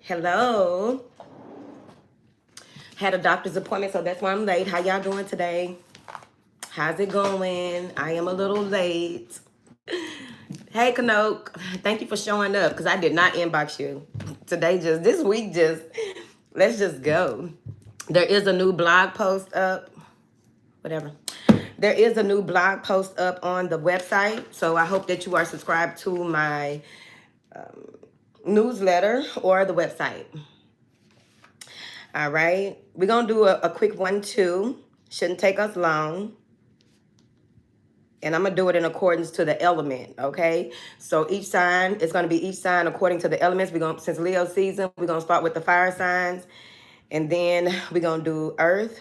Hello. Had a doctor's appointment, so that's why I'm late. How y'all doing today? How's it going? I am a little late. Hey, Kanoke. Thank you for showing up because I did not inbox you. This week, let's just go. There is a new blog post up. Whatever. There is a new blog post up on the website. So I hope that you are subscribed to my newsletter or the website. All right. We're going to do a quick 1-2. Shouldn't take us long. And I'm going to do it in accordance to the element, okay? So each sign, it's going to be each sign according to the elements. Since Leo season, we're going to start with the fire signs. And then we're going to do earth.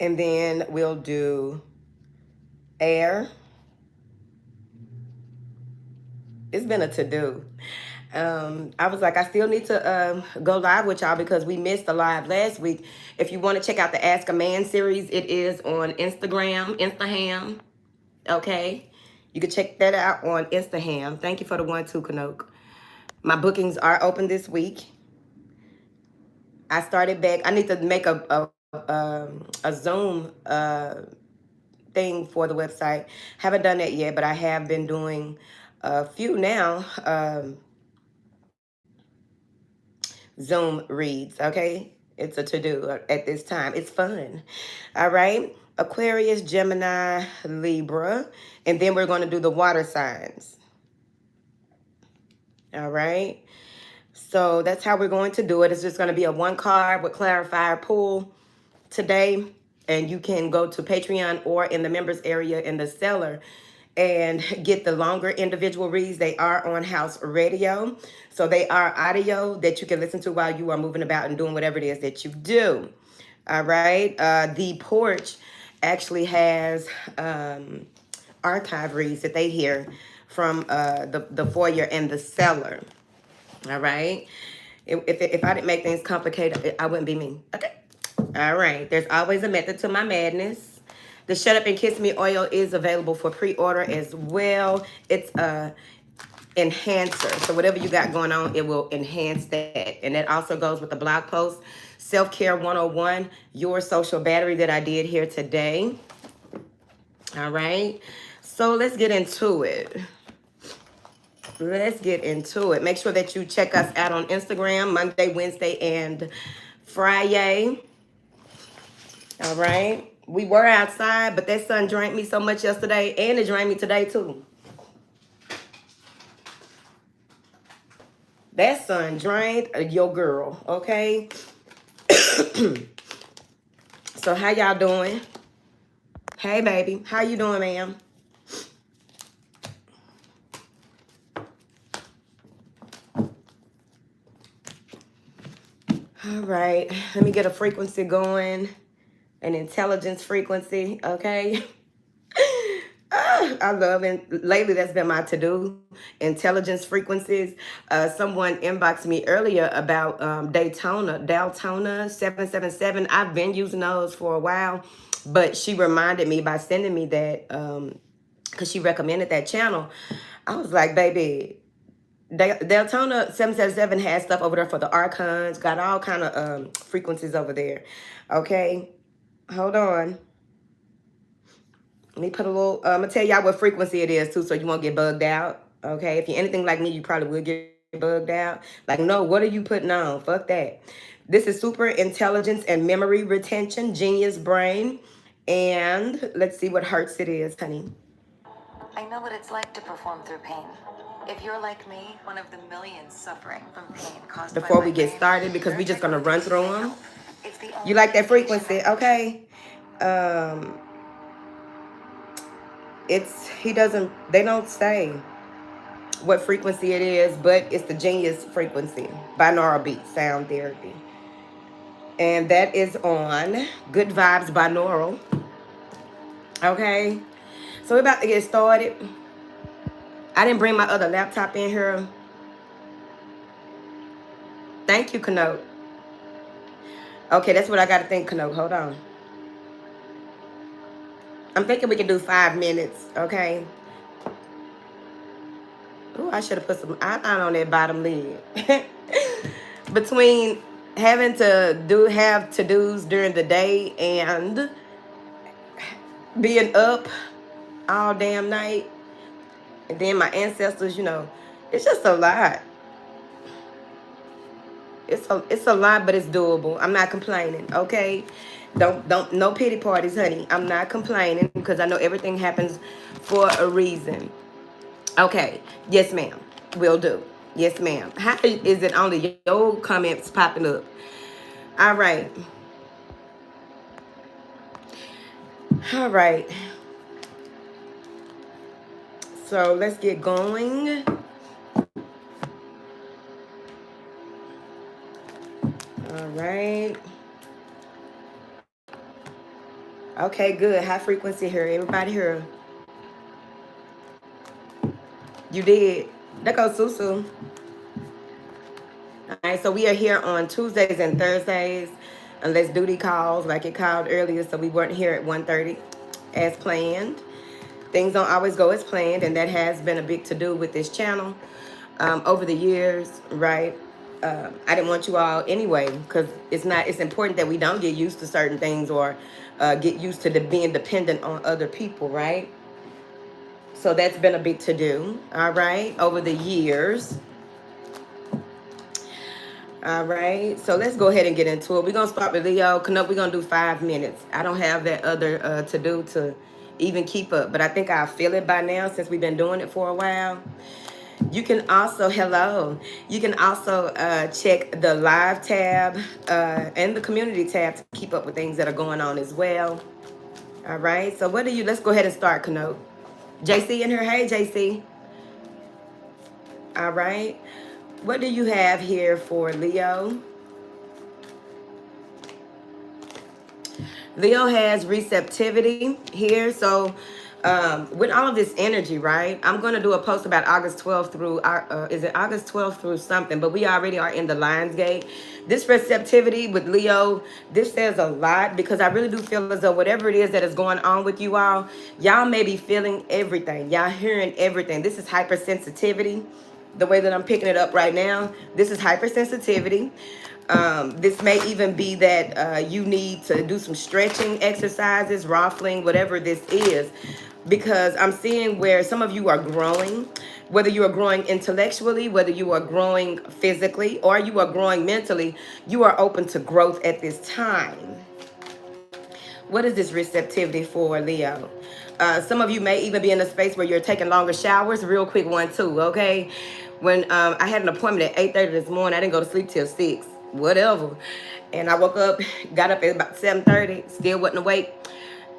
And then we'll do air. It's been a to-do. I was like, I still need to go live with y'all because we missed the live last week. If you want to check out the Ask a Man series, it is on Instagram, okay? You can check that out on Instagram. Thank you for the 1-2, Kanoke. My bookings are open this week. I started back. I need to make a Zoom thing for the website. Haven't done that yet, but I have been doing a few now. Zoom reads, okay? It's a to-do at this time. It's fun. All right? Aquarius, Gemini, Libra. And then we're going to do the water signs. All right? So that's how we're going to do it. It's just going to be a 1 card with clarifier pull today. And you can go to Patreon or in the members area in the seller and get the longer individual reads. They are on house radio. So they are audio that you can listen to while you are moving about and doing whatever it is that you do. All right. The porch actually has archive reads that they hear from the foyer and the cellar. All right. If I didn't make things complicated, I wouldn't be me. Okay. All right. There's always a method to my madness. The Shut Up and Kiss Me oil is available for pre-order as well. It's a enhancer. So whatever you got going on, it will enhance that. And that also goes with the blog post, Self-Care 101, Your Social Battery that I did here today. All right. So let's get into it. Let's get into it. Make sure that you check us out on Instagram, Monday, Wednesday, and Friday. All right. We were outside, but that sun drank me so much yesterday, and it drank me today, too. That sun drained your girl, okay? So how y'all doing? Hey, baby. How you doing, ma'am? All right. Let me get a frequency going. An intelligence frequency, okay? I love it. Lately, that's been my to-do. Intelligence frequencies. Someone inboxed me earlier about Daytona 777. I've been using those for a while, but she reminded me by sending me that because she recommended that channel. I was like, baby, Daytona 777 has stuff over there for the archons. Got all kind of frequencies over there. Okay, hold on. Let me put a little, I'm going to tell y'all what frequency it is, too, so you won't get bugged out, okay? If you're anything like me, you probably will get bugged out. Like, no, what are you putting on? Fuck that. This is super intelligence and memory retention, genius brain. And let's see what hertz it is, honey. I know what it's like to perform through pain. If you're like me, one of the millions suffering from pain caused before we get started, because we're just going to run through them. You like that frequency? Okay. They don't say what frequency it is, but it's the genius frequency, binaural beat sound therapy. And that is on Good Vibes Binaural. Okay. So we're about to get started. I didn't bring my other laptop in here. Thank you, Kanote. Okay, that's what I got to think, Kanote. Hold on. I'm thinking we can do 5 minutes, okay? Oh, I should have put some eyeliner on that bottom lid. Between having to have to-dos during the day and being up all damn night, and then my ancestors, it's just a lot. It's a lot, but it's doable. I'm not complaining, okay? Don't no pity parties, honey. I'm not complaining because I know everything happens for a reason. Okay. Yes, ma'am. Will do. Yes, ma'am. How is it only your comments popping up? All right. All right. So let's get going. All right. Okay, good. High frequency here. Everybody here. You did. That goes Susu. All right, so we are here on Tuesdays and Thursdays, unless duty calls, like it called earlier, so we weren't here at 1:30 as planned. Things don't always go as planned, and that has been a big to-do with this channel over the years, right? I didn't want you all anyway, because it's important that we don't get used to certain things or get used to being dependent on other people, right? So that's been a big to-do, all right, over the years. All right, so let's go ahead and get into it. We're going to start with Leo. We're going to do 5 minutes. I don't have that other to-do to even keep up, but I think I feel it by now since we've been doing it for a while. You can also, you can also check the live tab and the community tab to keep up with things that are going on as well. All right, so let's go ahead and start, Kanote. JC in here. Hey, JC. All right. What do you have here for Leo? Leo has receptivity here. So with all of this energy, right? I'm going to do a post about August 12th through, is it August 12th through something? But we already are in the Lionsgate. This receptivity with Leo, this says a lot because I really do feel as though whatever it is that is going on with you all, y'all may be feeling everything. Y'all hearing everything. This is hypersensitivity. The way that I'm picking it up right now, this is hypersensitivity. This may even be that you need to do some stretching exercises, ruffling, whatever this is, because I'm seeing where some of you are growing, whether you are growing intellectually, whether you are growing physically, or you are growing mentally, you are open to growth at this time. What is this receptivity for, Leo? Some of you may even be in a space where you're taking longer showers. Real quick one, too, okay? When I had an appointment at 8:30 this morning, I didn't go to sleep till 6, whatever. And I woke up, got up at about 7:30, still wasn't awake.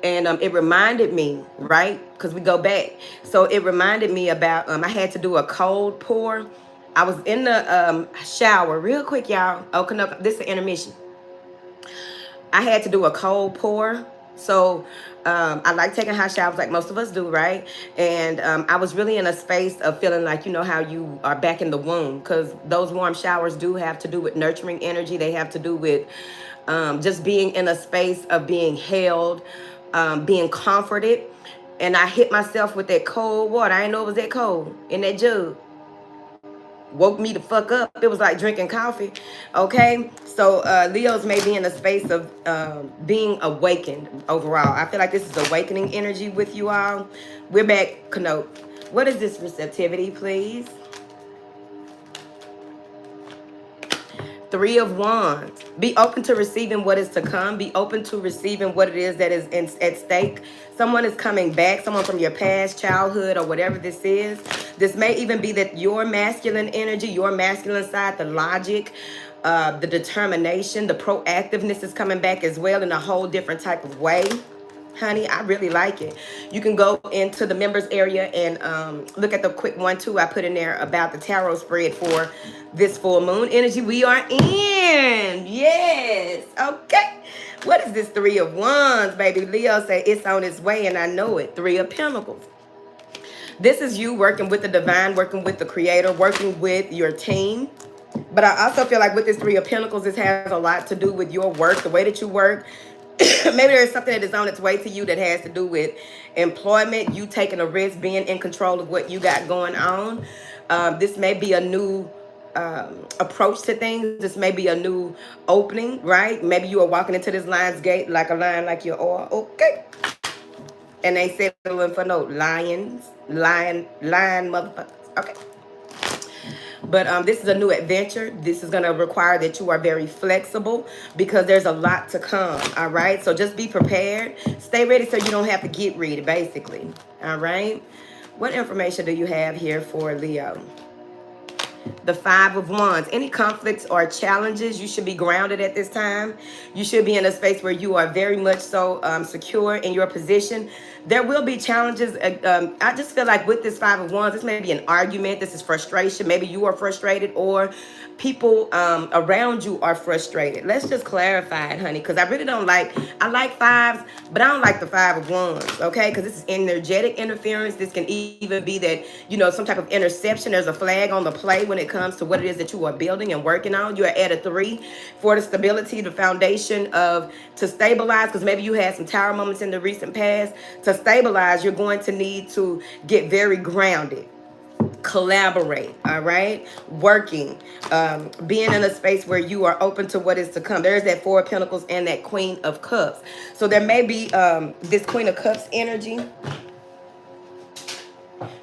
And it reminded me, right? Because we go back. So it reminded me about, I had to do a cold pour. I was in the shower, real quick, y'all. Oh, no, this is an intermission. I had to do a cold pour. So I like taking hot showers like most of us do, right? And I was really in a space of feeling like, how you are back in the womb, because those warm showers do have to do with nurturing energy. They have to do with just being in a space of being held, being comforted. And I hit myself with that cold water. I didn't know it was that cold in that jug. Woke me the fuck up. It was like drinking coffee. Okay, so Leos may be in a space of being awakened overall. I feel like this is awakening energy with you all. We're back, Kanote. What is this receptivity, please? 3 of Wands. Be open to receiving what is to come. Be open to receiving what it is that is at stake. Someone is coming back, someone from your past childhood or whatever this is. This may even be that your masculine energy, your masculine side, the logic, the determination, the proactiveness is coming back as well in a whole different type of way. Honey, I really like it. You can go into the members area and look at the quick 1-2 I put in there about the tarot spread for this full moon energy we are in. Yes. Okay. What is this 3 of Wands, baby? Leo say it's on its way, and I know it. 3 of Pentacles. This is you working with the divine, working with the creator, working with your team. But I also feel like with this 3 of Pentacles, this has a lot to do with your work, the way that you work, Maybe there's something that is on its way to you that has to do with employment, you taking a risk, being in control of what you got going on. This may be a new approach to things. This may be a new opening, right? Maybe you are walking into this lion's gate like a lion, like you are. Okay. And they settling for no lion motherfuckers. Okay. But this is a new adventure. This is going to require that you are very flexible because there's a lot to come. All right. So just be prepared. Stay ready so you don't have to get ready, basically. All right. What information do you have here for Leo? The Five of Wands. Any conflicts or challenges, you should be grounded at this time. You should be in a space where you are very much so secure in your position. There will be challenges. I just feel like with this Five of Wands, this may be an argument. This is frustration. Maybe you are frustrated or people around you are frustrated. Let's just clarify it, honey, because I really don't like, I like fives, but I don't like the Five of Wands, okay? Because this is energetic interference. This can even be that, you know, some type of interception. There's a flag on the play when it comes to what it is that you are building and working on. You are at a 3 for the stability, the foundation of to stabilize, because maybe you had some tower moments in the recent past. To stabilize, you're going to need to get very grounded, collaborate, all right, working, being in a space where you are open to what is to come. There's that Four of Pentacles and that Queen of Cups. So there may be this Queen of Cups energy.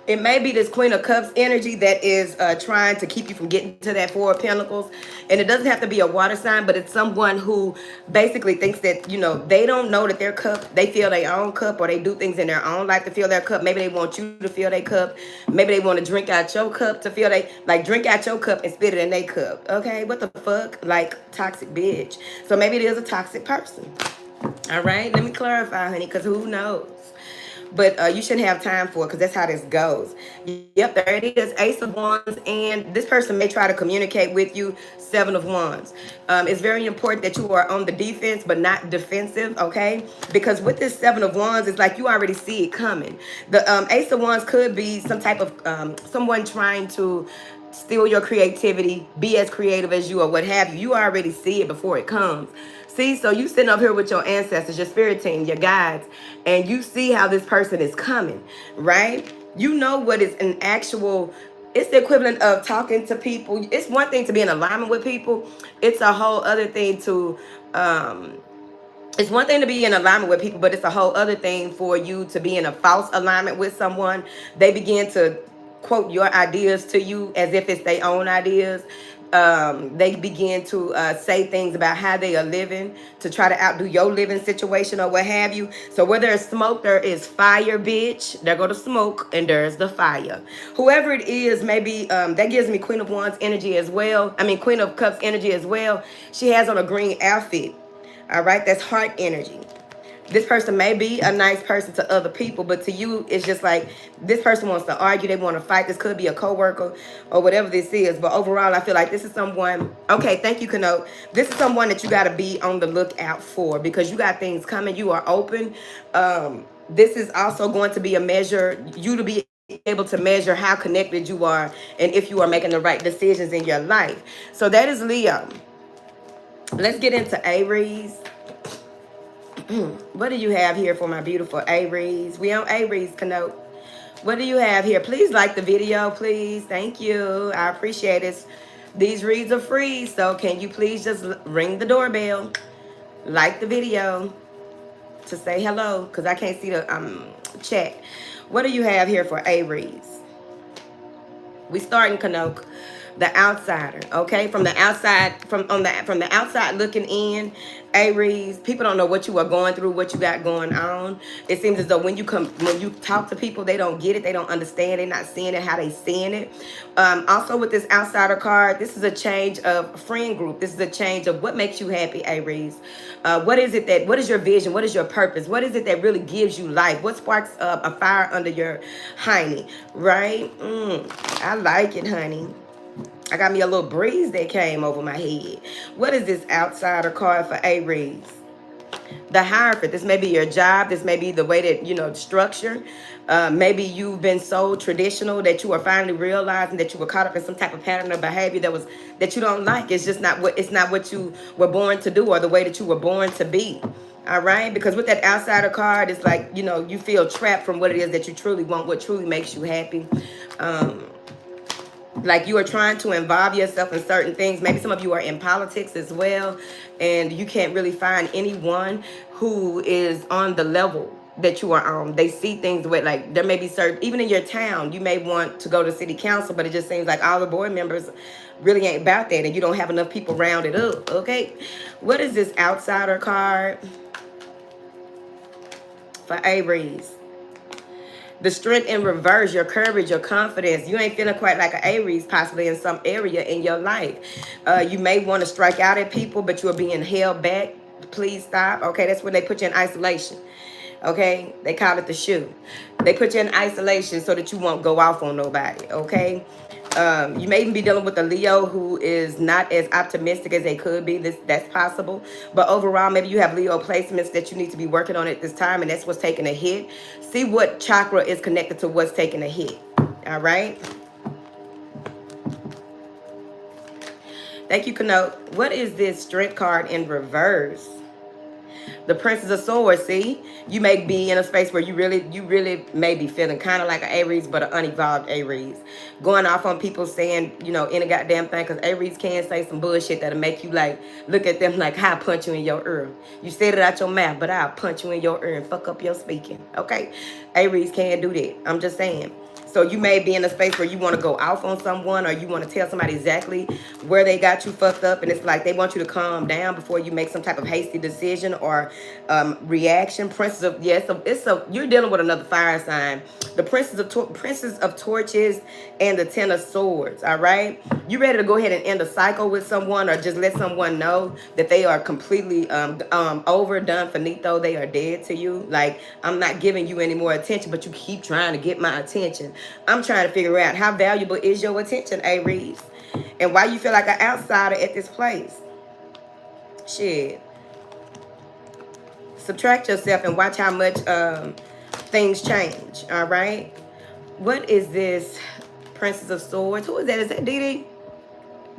It may be this Queen of Cups energy that is trying to keep you from getting to that Four of Pentacles. And it doesn't have to be a water sign, but it's someone who basically thinks that, you know, they don't know that their cup, they feel their own cup, or they do things in their own life to fill their cup. Maybe they want you to fill their cup. Maybe they want to drink out your cup to fill like drink out your cup and spit it in their cup. Okay, what the fuck? Like toxic bitch. So maybe it is a toxic person. All right, let me clarify, honey, because who knows? But you shouldn't have time for it because that's how this goes. Yep, there it is, Ace of Wands, and this person may try to communicate with you, Seven of Wands. It's very important that you are on the defense but not defensive, okay? Because with this Seven of Wands, it's like you already see it coming. The Ace of Wands could be some type of, someone trying to steal your creativity, be as creative as you or what have you. You already see it before it comes. See, so you sitting up here with your ancestors, your spirit team, your guides, and you see how this person is coming, right? You know what is an actual, it's the equivalent of talking to people. It's one thing to be in alignment with people. It's a whole other thing to, it's one thing to be in alignment with people, but it's a whole other thing for you to be in a false alignment with someone. They begin to quote your ideas to you as if it's their own ideas. They begin to say things about how they are living to try to outdo your living situation or what have you. So where there's smoke, there is fire, bitch. There go the smoke and there's the fire. Whoever it is, maybe that gives me Queen of Wands energy as well. I mean, Queen of Cups energy as well. She has on a green outfit. All right, that's heart energy. This person may be a nice person to other people, but to you, it's just like this person wants to argue. They want to fight. This could be a coworker or whatever this is. But overall, I feel like this is someone. Okay, thank you, Kano. This is someone that you got to be on the lookout for because you got things coming. You are open. This is also going to be a measure, you to be able to measure how connected you are and if you are making the right decisions in your life. So that is Leo. Let's get into Aries. What do you have here for my beautiful Aries? We on Aries, Kano. What do you have here? Please like the video, please. Thank you. I appreciate it. These reads are free, so can you please just ring the doorbell, like the video to say hello, because I can't see the chat. What do you have here for Aries? We starting, Kano. The outsider, okay? From the outside, from the outside looking in, Aries, people don't know what you are going through, what you got going on. It seems as though when you talk to people, they don't get it, they don't understand, they're not seeing it how they seeing it. Also with this outsider card, this is a change of friend group. This is a change of what makes you happy, Aries. What is your vision? What is your purpose? What is it that really gives you life? What sparks up a fire under your hiney, right? I like it, honey. I got me a little breeze that came over my head. What is this outsider card for Aries? The Hierophant. This may be your job. This may be the way that, you know, structure. Maybe you've been so traditional that you are finally realizing that you were caught up in some type of pattern of behavior that you don't like. It's just not what you were born to do or the way that you were born to be. All right, because with that outsider card, it's like, you know, you feel trapped from what it is that you truly want, what truly makes you happy. Um, like you are trying to involve yourself in certain things. Maybe some of you are in politics as well, and you can't really find anyone who is on the level that you are on. They see things with, like, there may be certain, even in your town, you may want to go to city council, but it just seems like all the board members really ain't about that, and you don't have enough people rounded up. Okay, what is this outsider card for Aries? The strength in reverse, your courage, your confidence. You ain't feeling quite like an Aries possibly in some area in your life. You may want to strike out at people, but you're being held back. Please stop. Okay, that's when they put you in isolation. Okay, they call it the shoe. They put you in isolation so that you won't go off on nobody. Okay, you may even be dealing with a Leo who is not as optimistic as they could be. That's possible. But overall, maybe you have Leo placements that you need to be working on at this time, and that's what's taking a hit. See what chakra is connected to what's taking a hit. All right. Thank you, Kano. What is this strength card in reverse? The Princess of Swords. See, you may be in a space where you really may be feeling kind of like an Aries, but an unevolved Aries. Going off on people saying, you know, any goddamn thing, because Aries can say some bullshit that'll make you like look at them like, I'll punch you in your ear. You said it out your mouth, but I'll punch you in your ear and fuck up your speaking. Okay, Aries can do that. I'm just saying. So you may be in a space where you want to go off on someone, or you want to tell somebody exactly where they got you fucked up, and it's like they want you to calm down before you make some type of hasty decision or reaction. Princess of, yes, you're dealing with another fire sign. The Princess of Torches and the Ten of Swords. All right, you ready to go ahead and end a cycle with someone, or just let someone know that they are completely overdone, finito. They are dead to you. Like, I'm not giving you any more attention, but you keep trying to get my attention. I'm trying to figure out how valuable is your attention, Aries, and why you feel like an outsider at this place. Shit. Subtract yourself and watch how much things change. All right. What is this Princess of Swords? Who is that? Is that Dee?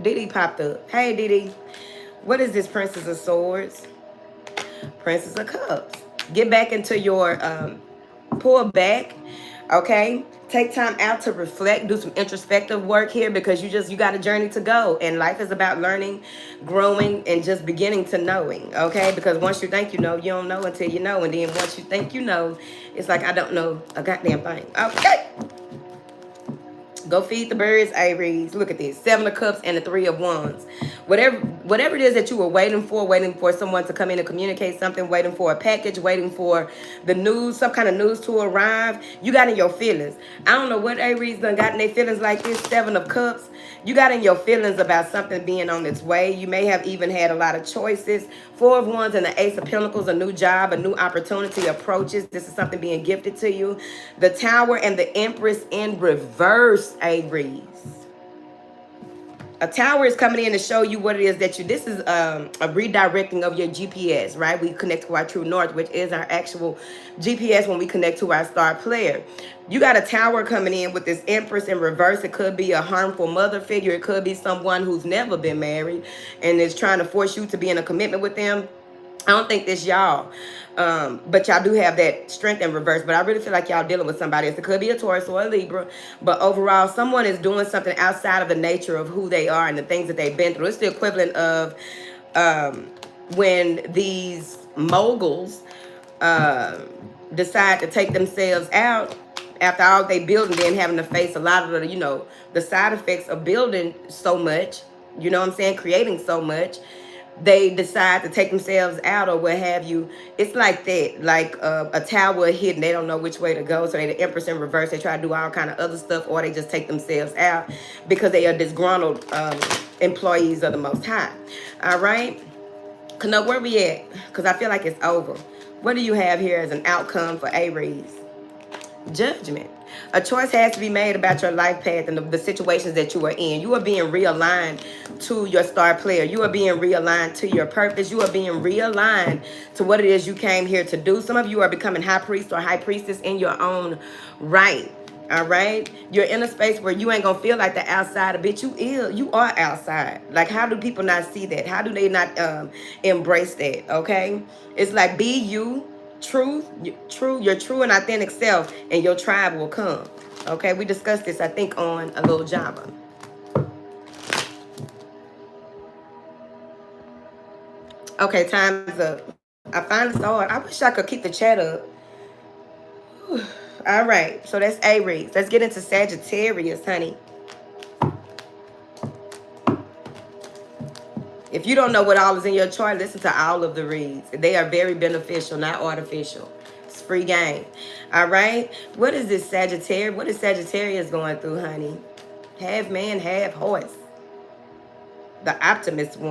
Dee popped up. Hey, Dee. What is this Princess of Swords? Princess of Cups. Get back into your pull back. Okay, take time out to reflect, do some introspective work here, because you got a journey to go, and life is about learning, growing, and just beginning to knowing. Okay, because once you think you know, you don't know until you know, and then once you think you know, it's like I don't know a goddamn thing. Okay, go feed the birds, Aries. Look at this. 7 of Cups and the 3 of Wands. Whatever it is that you were waiting for someone to come in and communicate something, waiting for a package, waiting for the news, some kind of news to arrive, you got in your feelings. I don't know what Aries done got in their feelings like this. 7 of Cups. You got in your feelings about something being on its way. You may have even had a lot of choices. 4 of Wands and the Ace of Pentacles, a new job, a new opportunity approaches. This is something being gifted to you. The Tower and the Empress in reverse, Aries. A tower is coming in to show you what it is that this is a redirecting of your GPS, right? We connect to our true north, which is our actual GPS when we connect to our star player. You got a tower coming in with this Empress in reverse. It could be a harmful mother figure. It could be someone who's never been married and is trying to force you to be in a commitment with them. I don't think this y'all, but y'all do have that strength in reverse. But I really feel like y'all dealing with somebody else. It could be a Taurus or a Libra, but overall, someone is doing something outside of the nature of who they are and the things that they've been through. It's the equivalent of when these moguls decide to take themselves out after all they build, and then having to face a lot of the, you know, the side effects of building so much. You know what I'm saying? Creating so much. They decide to take themselves out or what have you. It's like that, like a tower hidden. They don't know which way to go. So they the Empress in reverse. They try to do all kind of other stuff, or they just take themselves out because they are disgruntled employees of the Most High. All right. Now, where we at? Because I feel like it's over. What do you have here as an outcome for Aries? Judgment. A choice has to be made about your life path and the situations that you are in. You are being realigned to your star player. You are being realigned to your purpose. You are being realigned to what it is you came here to do. Some of you are becoming high priest or high priestess in your own right. All right, you're in a space where you ain't gonna feel like the outsider, bitch. You are outside. Like, how do people not see that? How do they not embrace that? Okay, it's like, be you, your true and authentic self, and your tribe will come. Okay, we discussed this, I think, on a little Java. Okay, time's up. I finally saw it. I wish I could keep the chat up. All right, so that's Aries. Let's get into Sagittarius, honey. If you don't know what all is in your chart, listen to all of the reads. They are very beneficial, not artificial. It's free game. All right. What is this Sagittarius? What is Sagittarius going through, honey? Half man, half horse. The optimistic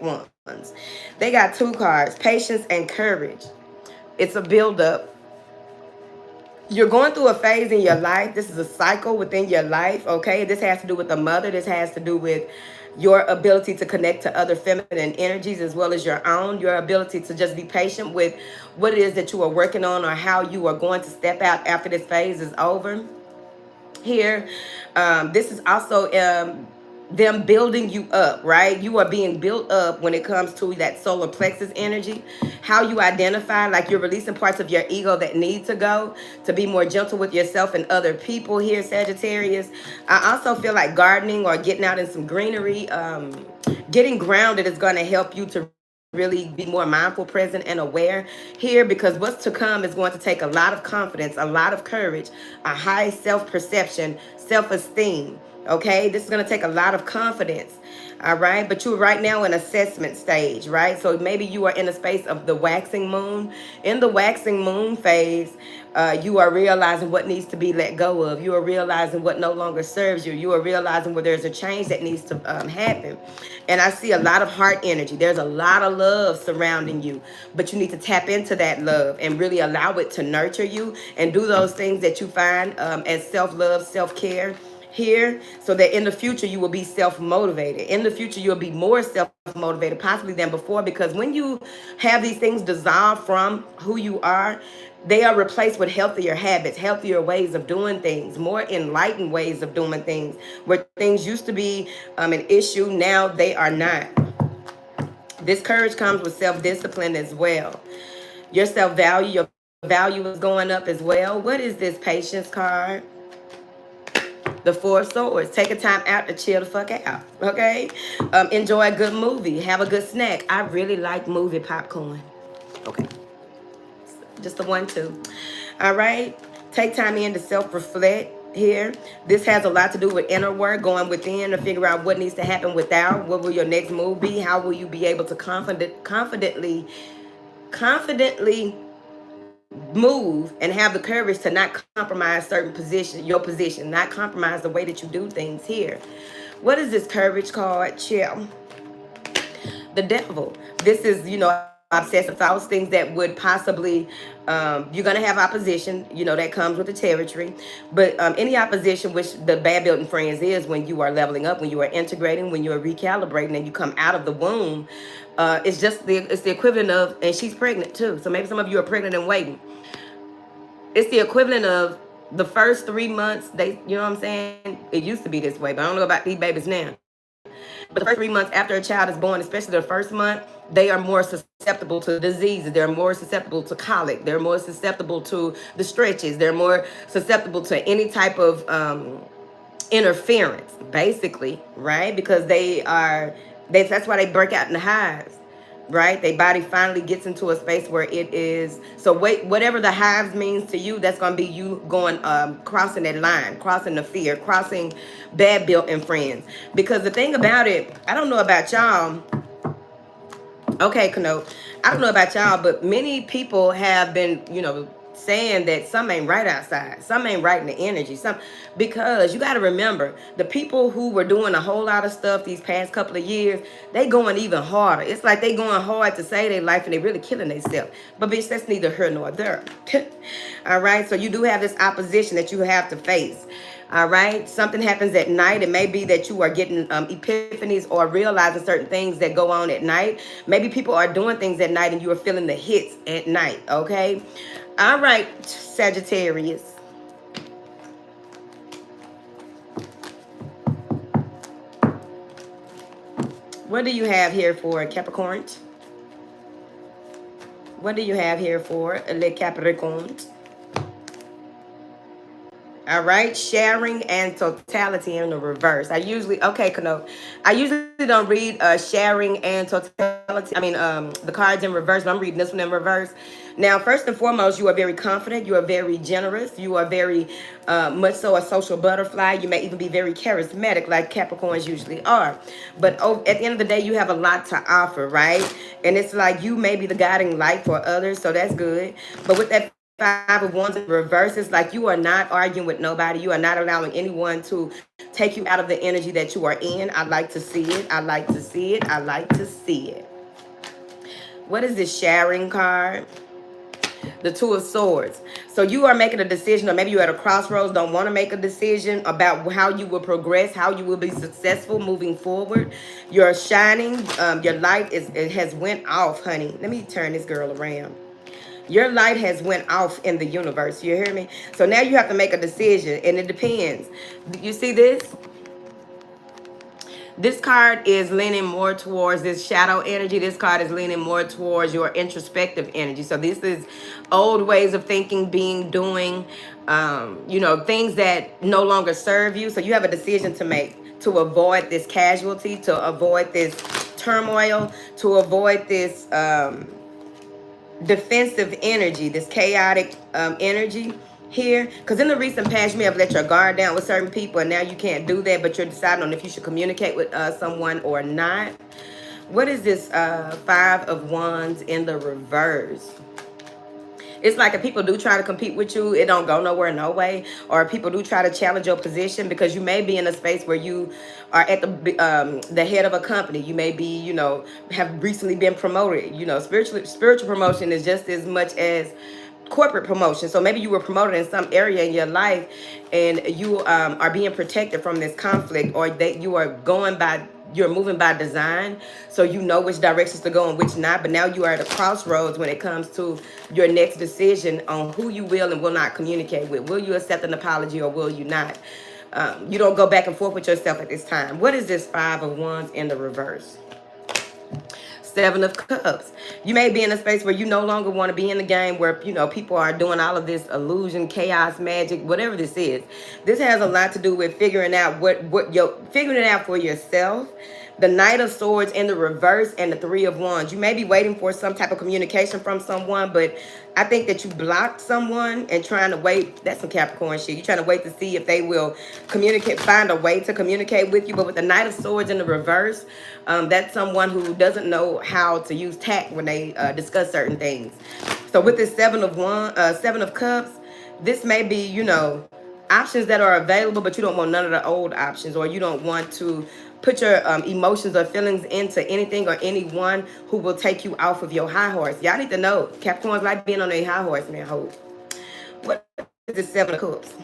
ones. They got two cards, patience and courage. It's a buildup. You're going through a phase in your life. This is a cycle within your life, okay? This has to do with the mother. This has to do with your ability to connect to other feminine energies as well as your own. Your ability to just be patient with what it is that you are working on or how you are going to step out after this phase is over. Here, this is also them building you up, right? You are being built up when it comes to that solar plexus energy. How you identify, like you're releasing parts of your ego that need to go to be more gentle with yourself and other people here, Sagittarius. I also feel like gardening or getting out in some greenery, getting grounded is going to help you to really be more mindful, present, and aware here, because what's to come is going to take a lot of confidence, a lot of courage, a high self-perception, self-esteem. Okay, this is going to take a lot of confidence. All right, but you're right now in assessment stage, right? So maybe you are in a space of the waxing moon. In the waxing moon phase, you are realizing what needs to be let go of. You are realizing what no longer serves you. You are realizing where there's a change that needs to happen. And I see a lot of heart energy. There's a lot of love surrounding you, but you need to tap into that love and really allow it to nurture you and do those things that you find as self-love, self-care here, so that in the future you will be self-motivated. In the future you'll be more self-motivated possibly than before, because when you have these things dissolve from who you are, they are replaced with healthier habits, healthier ways of doing things, more enlightened ways of doing things. Where things used to be an issue, now they are not. This courage comes with self-discipline as well. Your self-value, your value is going up as well. What is this patience card? The Four of Swords. Take a time out to chill the fuck out, okay? Enjoy a good movie. Have a good snack. I really like movie popcorn. Okay. Just the 1, 2. All right. Take time in to self-reflect here. This has a lot to do with inner work, going within to figure out what needs to happen without. What will your next move be? How will you be able to confidently move and have the courage to not compromise certain your position, not compromise the way that you do things here. What is this courage card? Chill. The devil. This is, obsessive thoughts, things that would possibly, you're going to have opposition, that comes with the territory. But any opposition, which the bad building friends is when you are leveling up, when you are integrating, when you are recalibrating and you come out of the womb, it's the equivalent of, and she's pregnant too. So maybe some of you are pregnant and waiting. It's the equivalent of the first 3 months. You know what I'm saying? It used to be this way, but I don't know about these babies now. But the first 3 months after a child is born, especially the first month, they are more susceptible to diseases. They're more susceptible to colic. They're more susceptible to the stretches. They're more susceptible to any type of interference, basically, right? Because that's why they break out in the hives, right? Their body finally gets into a space where it is. So whatever the hives means to you, that's going to be you going, crossing that line, crossing the fear, crossing bad built-in friends. Because the thing about it, I don't know about y'all. Okay, Kano, I don't know about y'all, but many people have been, saying that something ain't right outside. Something ain't right in the energy. Because you got to remember, the people who were doing a whole lot of stuff these past couple of years, they going even harder. It's like they going hard to save their life and they really killing themselves. But bitch, that's neither here nor there. All right, so you do have this opposition that you have to face. All right, something happens at night. It may be that you are getting epiphanies or realizing certain things that go on at night. Maybe people are doing things at night and you are feeling the hits at night, okay? All right, Sagittarius. What do you have here for Capricorn? What do you have here for Le Capricorn? All right, sharing and totality in the reverse. I usually, okay, Kano. I usually don't read sharing and totality. I mean, the cards in reverse, but I'm reading this one in reverse. Now, first and foremost, you are very confident. You are very generous. You are very much so a social butterfly. You may even be very charismatic, like Capricorns usually are. But at the end of the day, you have a lot to offer, right? And it's like you may be the guiding light for others, so that's good. But with that Five of Wands in reverse, it's like you are not arguing with nobody. You are not allowing anyone to take you out of the energy that you are in. I like to see it. I like to see it. I like to see it. What is this sharing card? The Two of Swords. So you are making a decision, or maybe you're at a crossroads, don't want to make a decision about how you will progress, how you will be successful moving forward. You're shining. Your light it has went off, honey. Let me turn this girl around. Your light has went off in the universe. You hear me? So now you have to make a decision, and it depends. You see this? This card is leaning more towards this shadow energy. This card is leaning more towards your introspective energy. So this is old ways of thinking, being, doing, things that no longer serve you. So you have a decision to make to avoid this casualty, to avoid this turmoil, to avoid this defensive energy, this chaotic energy here. Because in the recent past, you may have let your guard down with certain people, and now you can't do that, but you're deciding on if you should communicate with someone or not. What is this Five of Wands in the reverse? It's like if people do try to compete with you, it don't go nowhere, no way. Or people do try to challenge your position, because you may be in a space where you are at the head of a company. You may be, have recently been promoted. Spiritual promotion is just as much as corporate promotion. So maybe you were promoted in some area in your life, and you are being protected from this conflict, or that you're moving by design, so you know which directions to go and which not. But now you are at a crossroads when it comes to your next decision on who you will and will not communicate with. Will you accept an apology, or will you not? You don't go back and forth with yourself at this time. What is this Five of Wands in the reverse? Seven of Cups. You may be in a space where you no longer want to be in the game, where people are doing all of this illusion, chaos, magic, whatever this is. This has a lot to do with figuring out figuring it out for yourself. The Knight of Swords in the reverse and the Three of Wands. You may be waiting for some type of communication from someone, but I think that you blocked someone and trying to wait. That's some Capricorn shit. You're trying to wait to see if they will find a way to communicate with you. But with the Knight of Swords in the reverse, that's someone who doesn't know how to use tact when they discuss certain things. So with this Seven of Cups, this may be, options that are available, but you don't want none of the old options, or you don't want to put your emotions or feelings into anything or anyone who will take you off of your high horse. Y'all need to know, Capricorns like being on a high horse, man. Hope. What is the Seven of Cups?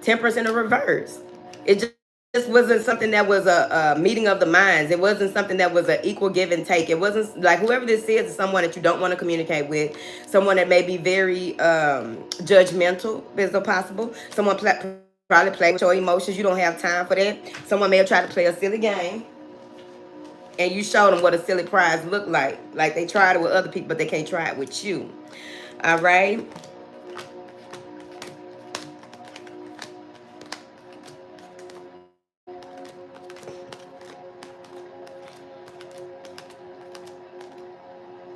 Temperance in the reverse. It just wasn't something that was a meeting of the minds. It wasn't something that was an equal give and take. It wasn't like whoever this is someone that you don't want to communicate with, someone that may be very judgmental, if so possible. Someone probably play with your emotions. You don't have time for that. Someone may have tried to play a silly game, and you showed them what a silly prize looked like. Like they tried it with other people, but they can't try it with you. All right.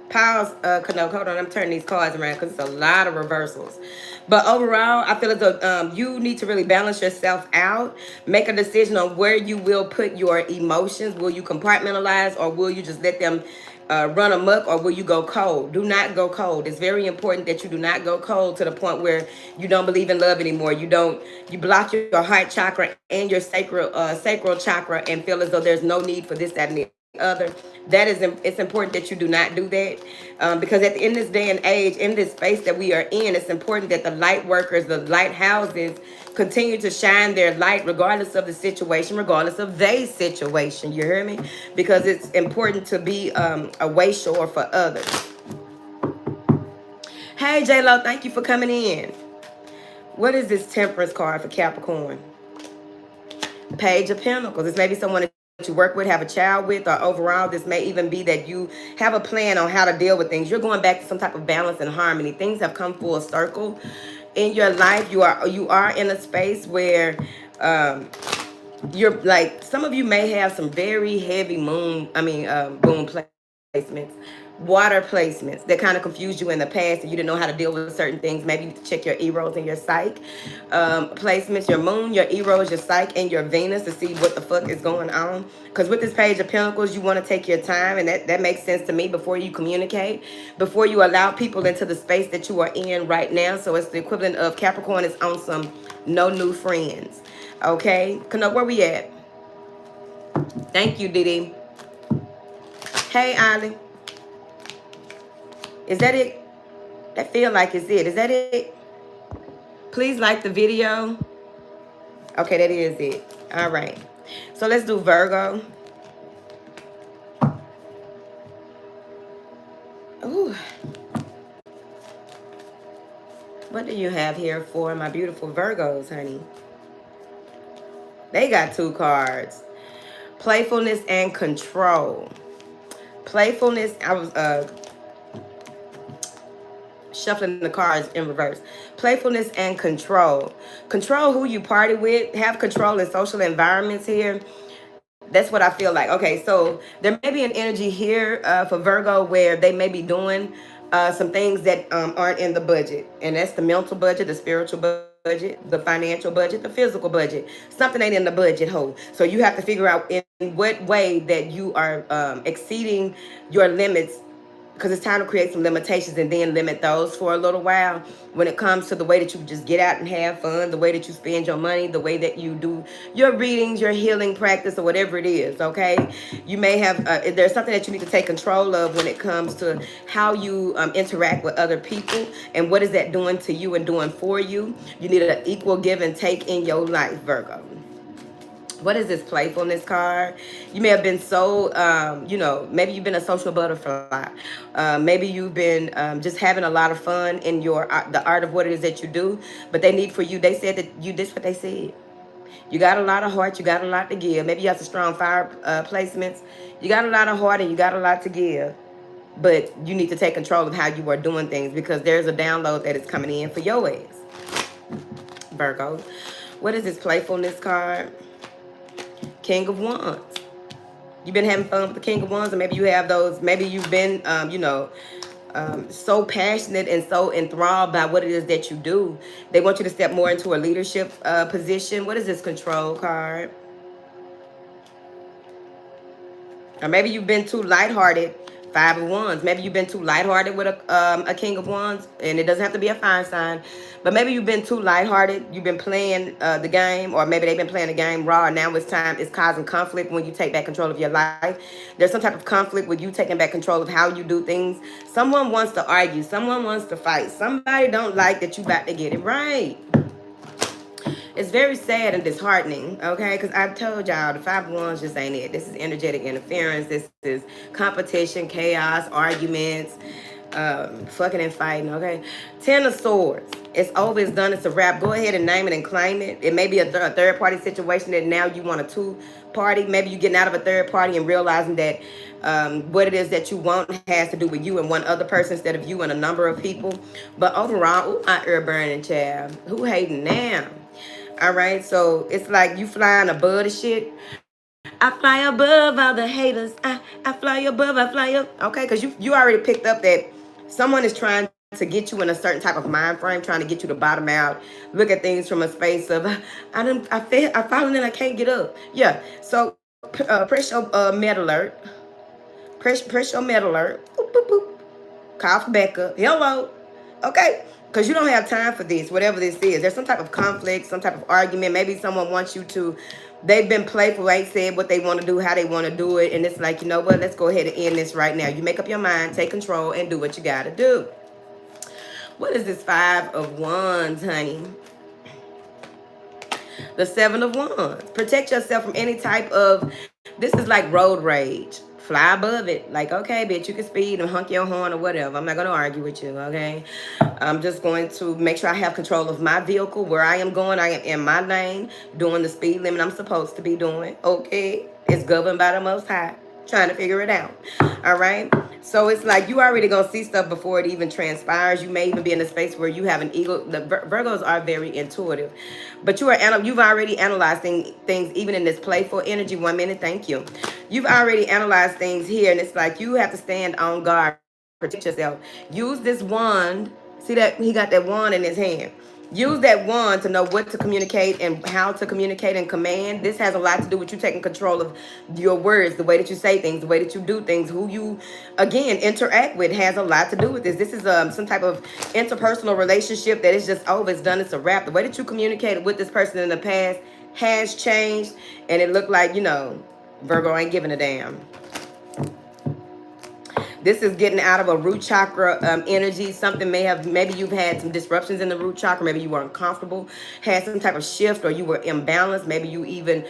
Pause, no, hold on, I'm turning these cards around because it's a lot of reversals. But overall, I feel as though you need to really balance yourself out. Make a decision on where you will put your emotions. Will you compartmentalize, or will you just let them run amok, or will you go cold? Do not go cold. It's very important that you do not go cold to the point where you don't believe in love anymore. You block your heart chakra and your sacral chakra, and feel as though there's no need for this, that, and the other. It's important that you do not do that, because in this day and age, in this space that we are in, it's important that the light workers, the lighthouses, continue to shine their light regardless of the situation, regardless of their situation. You hear me? Because it's important to be a way shower for others. Hey J-Lo, thank you for coming in. What is this Temperance card for Capricorn? Page of Pentacles. This may be someone that you work with, have a child with, or overall, this may even be that you have a plan on how to deal with things. You're going back to some type of balance and harmony. Things have come full circle in your life. You are in a space where you're like, some of you may have some very heavy moon placements, water placements that kind of confused you in the past and you didn't know how to deal with certain things. Maybe you need to check your eros and your psych placements, your moon, your eros, your psych, and your Venus to see what the fuck is going on. Because with this page of pentacles, you want to take your time, and that makes sense to me, before you communicate, before you allow people into the space that you are in right now. So it's the equivalent of Capricorn is on some no new friends. Okay, Kano, where we at? Thank you, Didi. Hey, Ollie. Is that it? That feel like it's it. Is that it? Please like the video. Okay, that is it. All right. So let's do Virgo. Ooh. What do you have here for my beautiful Virgos, honey? They got 2 cards. Playfulness and control. Playfulness, I was shuffling the cards in reverse. Playfulness and control. Control who you party with. Have control in social environments here. That's what I feel like. Okay, so there may be an energy here for Virgo where they may be doing some things that aren't in the budget. And that's the mental budget, the spiritual budget, the financial budget, the physical budget. Something ain't in the budget, ho. So you have to figure out in what way that you are exceeding your limits, because it's time to create some limitations and then limit those for a little while when it comes to the way that you just get out and have fun, the way that you spend your money, the way that you do your readings, your healing practice, or whatever it is, okay? You may have, there's something that you need to take control of when it comes to how you interact with other people and what is that doing to you and doing for you. You need an equal give and take in your life, Virgo. What is this playfulness card? You may have been so, maybe you've been a social butterfly. Maybe you've been just having a lot of fun in the art of what it is that you do. But they need for you, they said that you did what they said. You got a lot of heart, you got a lot to give. Maybe you have some strong fire placements. You got a lot of heart and you got a lot to give. But you need to take control of how you are doing things, because there's a download that is coming in for your ass, Virgo. What is this playfulness card? King of Wands. You've been having fun with the King of Wands, and maybe you have those, maybe you've been, so passionate and so enthralled by what it is that you do. They want you to step more into a leadership position. What is this control card? Or maybe you've been too lighthearted. 5 of Wands. Maybe you've been too lighthearted with a King of Wands, and it doesn't have to be a fire sign, but maybe you've been too lighthearted. You've been playing the game, or maybe they've been playing the game raw, and now it's causing conflict when you take back control of your life. There's some type of conflict with you taking back control of how you do things. Someone wants to argue. Someone wants to fight. Somebody don't like that you about to get it right. It's very sad and disheartening, okay? Because I've told y'all, the 5 of Wands just ain't it. This is energetic interference. This is competition, chaos, arguments, fucking and fighting, okay? 10 of Swords. It's over, it's done, it's a wrap. Go ahead and name it and claim it. It may be a third-party situation that now you want a 2-party. Maybe you're getting out of a third party and realizing that what it is that you want has to do with you and one other person instead of you and a number of people. But overall, ooh, my ear burning, child. Who hating now? All right, so it's like you flying above the shit. I fly above all the haters. I fly above, I fly up. Okay, because you already picked up that someone is trying to get you in a certain type of mind frame, trying to get you to bottom out, look at things from a space of, I fallen and I can't get up. Yeah, so press your med alert. Press your med alert. Boop, boop, boop. Cough back up. Hello. Okay. Because you don't have time for this, whatever this is. There's some type of conflict, some type of argument. Maybe someone wants you to, they've been playful, ain't said what they want to do, how they want to do it. And it's like, you know what? Let's go ahead and end this right now. You make up your mind, take control, and do what you got to do. What is this 5 of Wands, honey? The 7 of Wands. Protect yourself from any type of, this is like road rage. fly above it. Like, okay, bitch, you can speed and honk your horn or whatever. I'm not going to argue with you, okay? I'm just going to make sure I have control of my vehicle. Where I am going, I am in my lane, doing the speed limit I'm supposed to be doing, okay? It's governed by the Most High. Trying to figure it out. All right. So it's like you already gonna see stuff before it even transpires. You may even be in a space where you have an ego. The Virgos are very intuitive, but you've already analyzed things even in this playful energy. 1 minute, thank you. You've already analyzed things here, and it's like you have to stand on guard, protect yourself. Use this wand. See that he got that wand in his hand. Use that wand to know what to communicate and how to communicate and command. This has a lot to do with you taking control of your words, the way that you say things, the way that you do things, who you, again, interact with has a lot to do with this. This is some type of interpersonal relationship that is just over. It's done. It's a wrap. The way that you communicated with this person in the past has changed, and it looked like, Virgo ain't giving a damn. This is getting out of a root chakra energy. Something maybe you've had some disruptions in the root chakra. Maybe you weren't comfortable, had some type of shift, or you were imbalanced. Maybe you even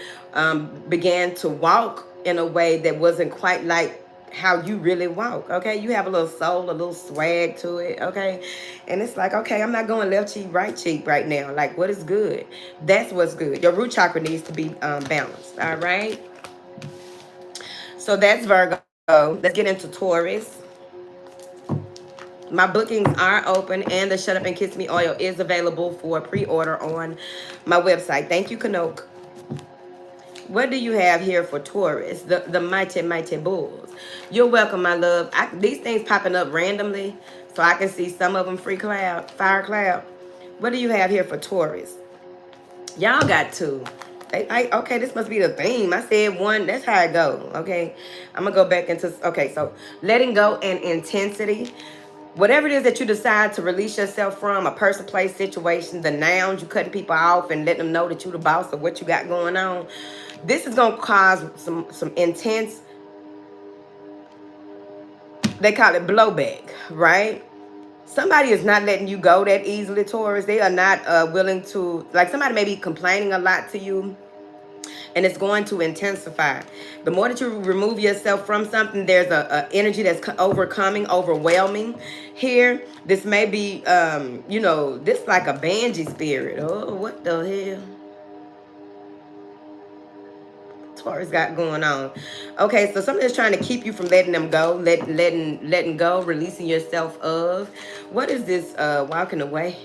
began to walk in a way that wasn't quite like how you really walk, okay? You have a little soul, a little swag to it, okay? And it's like, okay, I'm not going left cheek, right now. Like, what is good? That's what's good. Your root chakra needs to be balanced, all right? So that's Virgo. Let's get into Taurus. My bookings are open, and the Shut Up and Kiss Me oil is available for pre-order on my website. Thank you, Kanok. What do you have here for Taurus? The mighty bulls. You're welcome, my love. These things popping up randomly, so I can see some of them fire cloud. What do you have here for Taurus? Y'all got two. Okay, this must be the theme. I said one. That's how it go. Okay, I'm gonna go back into. Okay, so letting go and intensity. Whatever it is that you decide to release yourself from, a person, place, situation, the nouns, you cutting people off and letting them know that you the boss of what you got going on. This is gonna cause some intense. They call it blowback, right? Somebody is not letting you go that easily, Taurus. They are not willing to, like, somebody may be complaining a lot to you, and it's going to intensify. The more that you remove yourself from something, there's a energy that's overwhelming here. This may be, this like a Banshee spirit. Oh, what the hell? Taurus got going on. Okay, so something is trying to keep you from letting them go, letting go, releasing yourself of. What is this walking away?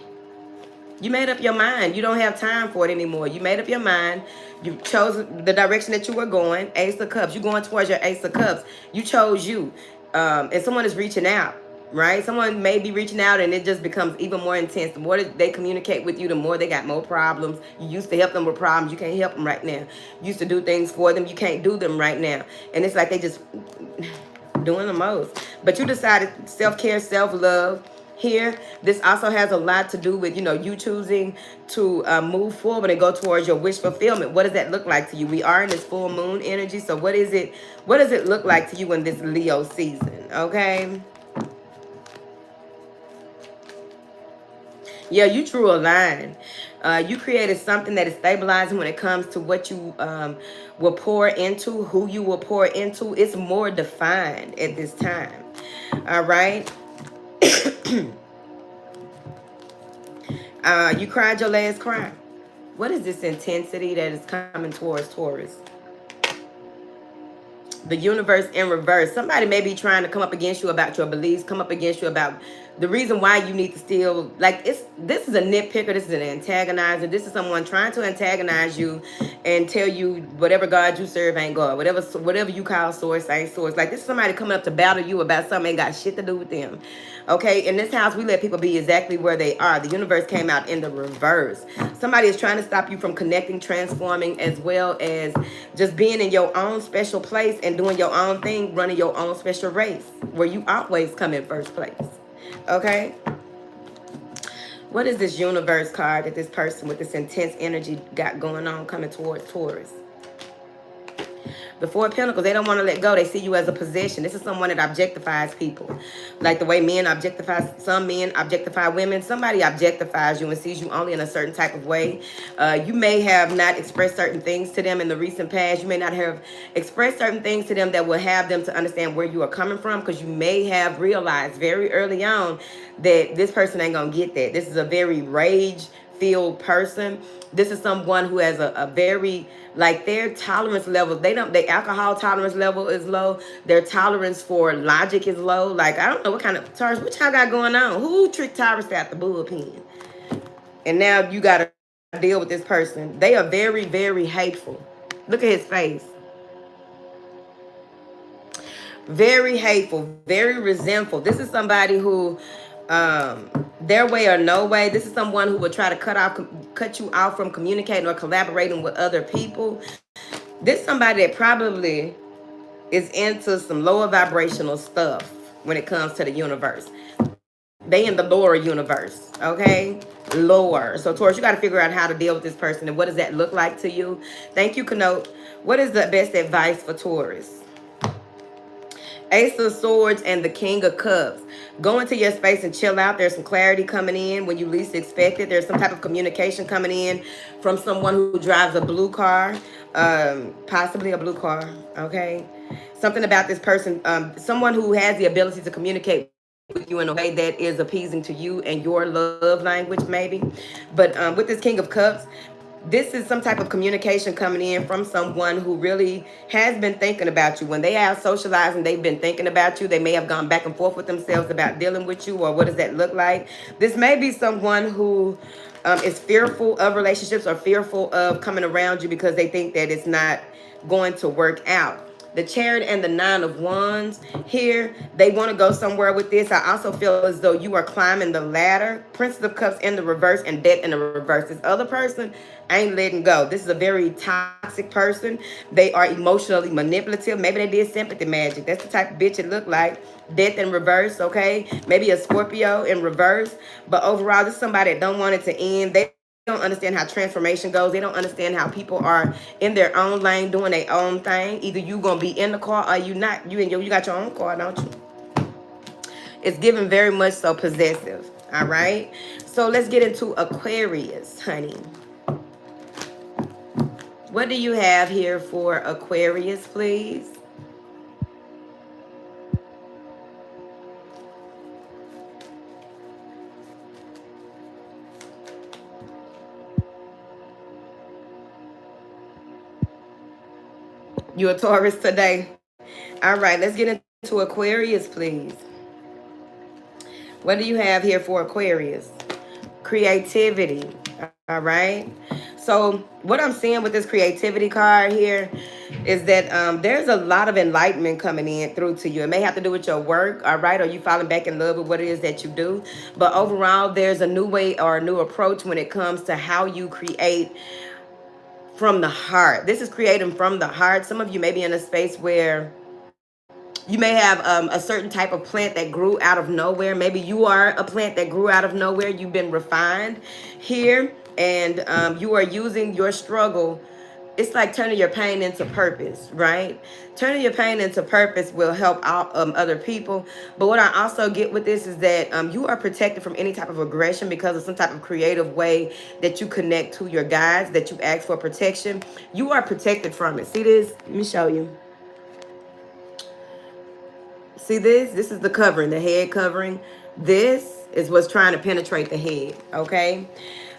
You made up your mind. You don't have time for it anymore. You made up your mind. You chose the direction that you were going. Ace of Cups. You're going towards your Ace of Cups. You chose you. And someone is reaching out, right? Someone may be reaching out, and it just becomes even more intense. The more they communicate with you, the more they got more problems. You used to help them with problems. You can't help them right now. You used to do things for them. You can't do them right now. And it's like they just doing the most. But you decided self-care, self-love. Here, this also has a lot to do with, you choosing to move forward and go towards your wish fulfillment. What does that look like to you? We are in this full moon energy. So what does it look like to you in this Leo season? Okay. Yeah, you drew a line. You created something that is stabilizing when it comes to what you will pour into, who you will pour into. It's more defined at this time. All right. You cried your last cry. What is this intensity that is coming towards Taurus? The universe in reverse. Somebody may be trying to come up against you about your beliefs, come up against you about the reason why you need to still, like, this is a nitpicker, this is an antagonizer, this is someone trying to antagonize you and tell you whatever God you serve ain't God, whatever you call source ain't source. Like, this is somebody coming up to battle you about something ain't got shit to do with them. Okay, in this house, we let people be exactly where they are. The universe came out in the reverse. Somebody is trying to stop you from connecting, transforming, as well as just being in your own special place and doing your own thing, running your own special race, where you always come in first place. Okay? What is this universe card that this person with this intense energy got going on coming towards Taurus? The Four of Pentacles, they don't want to let go. They see you as a possession. This is someone that objectifies people. Like the way men objectify, some men objectify women. Somebody objectifies you and sees you only in a certain type of way. You may have not expressed certain things to them in the recent past. You may not have expressed certain things to them that will have them to understand where you are coming from, because you may have realized very early on that this person ain't going to get that. This is a very rage-filled person. This is someone who has a very, like, their tolerance level, their alcohol tolerance level is low. Their tolerance for logic is low. Like, I don't know what kind of, Taurus, what y'all got going on? Who tricked Taurus out the bullpen? And now you got to deal with this person. They are very, very hateful. Look at his face. Very hateful, very resentful. This is somebody who, their way or no way, this is someone who would try to cut you off from communicating or collaborating with other people. This is somebody that probably is into some lower vibrational stuff when it comes to the universe. They in the lower universe, okay? Lower. So, Taurus, you got to figure out how to deal with this person and what does that look like to you. Thank you, Kanote. What is the best advice for Taurus? Ace of Swords and the King of Cups. Go into your space and chill out. There's some clarity coming in when you least expect it. There's some type of communication coming in from someone who drives a blue car, possibly a blue car, okay? Something about this person, someone who has the ability to communicate with you in a way that is appeasing to you and your love language, maybe. But with this King of Cups, this is some type of communication coming in from someone who really has been thinking about you. When they are socializing, they've been thinking about you. They may have gone back and forth with themselves about dealing with you, or what does that look like. This may be someone who is fearful of relationships or fearful of coming around you because they think that it's not going to work out. The Chariot and the Nine of Wands here, they want to go somewhere with this. I also feel as though you are climbing the ladder. Princess of Cups in the reverse and Death in the reverse. This other person ain't letting go. This is a very toxic person. They are emotionally manipulative. Maybe they did sympathy magic. That's the type of bitch it looked like. Death in reverse, okay? Maybe a Scorpio in reverse. But overall, this is somebody that don't want it to end. They don't understand how transformation goes. They don't understand how people are in their own lane doing their own thing. Either you gonna be in the car or you not. You got your own car, don't you? It's given very much so possessive. All right. So let's get into Aquarius, honey. What do you have here for Aquarius, please? You a Taurus today? All right, let's get into Aquarius, please. What do you have here for Aquarius? Creativity. All right. So what I'm seeing with this creativity card here is that there's a lot of enlightenment coming in through to you. It may have to do with your work, all right, or you falling back in love with what it is that you do. But overall, there's a new way or a new approach when it comes to how you create from the heart. This is creating from the heart. Some of you may be in a space where you may have a certain type of plant that grew out of nowhere. Maybe you are a plant that grew out of nowhere. You've been refined here, and you are using your struggle. It's like turning your pain into purpose, right? Turning your pain into purpose will help out other people. But what I also get with this is that you are protected from any type of aggression because of some type of creative way that you connect to your guides, that you ask for protection. You are protected from it. See this? Let me show you. See this? This is the covering, the head covering. This is what's trying to penetrate the head, okay?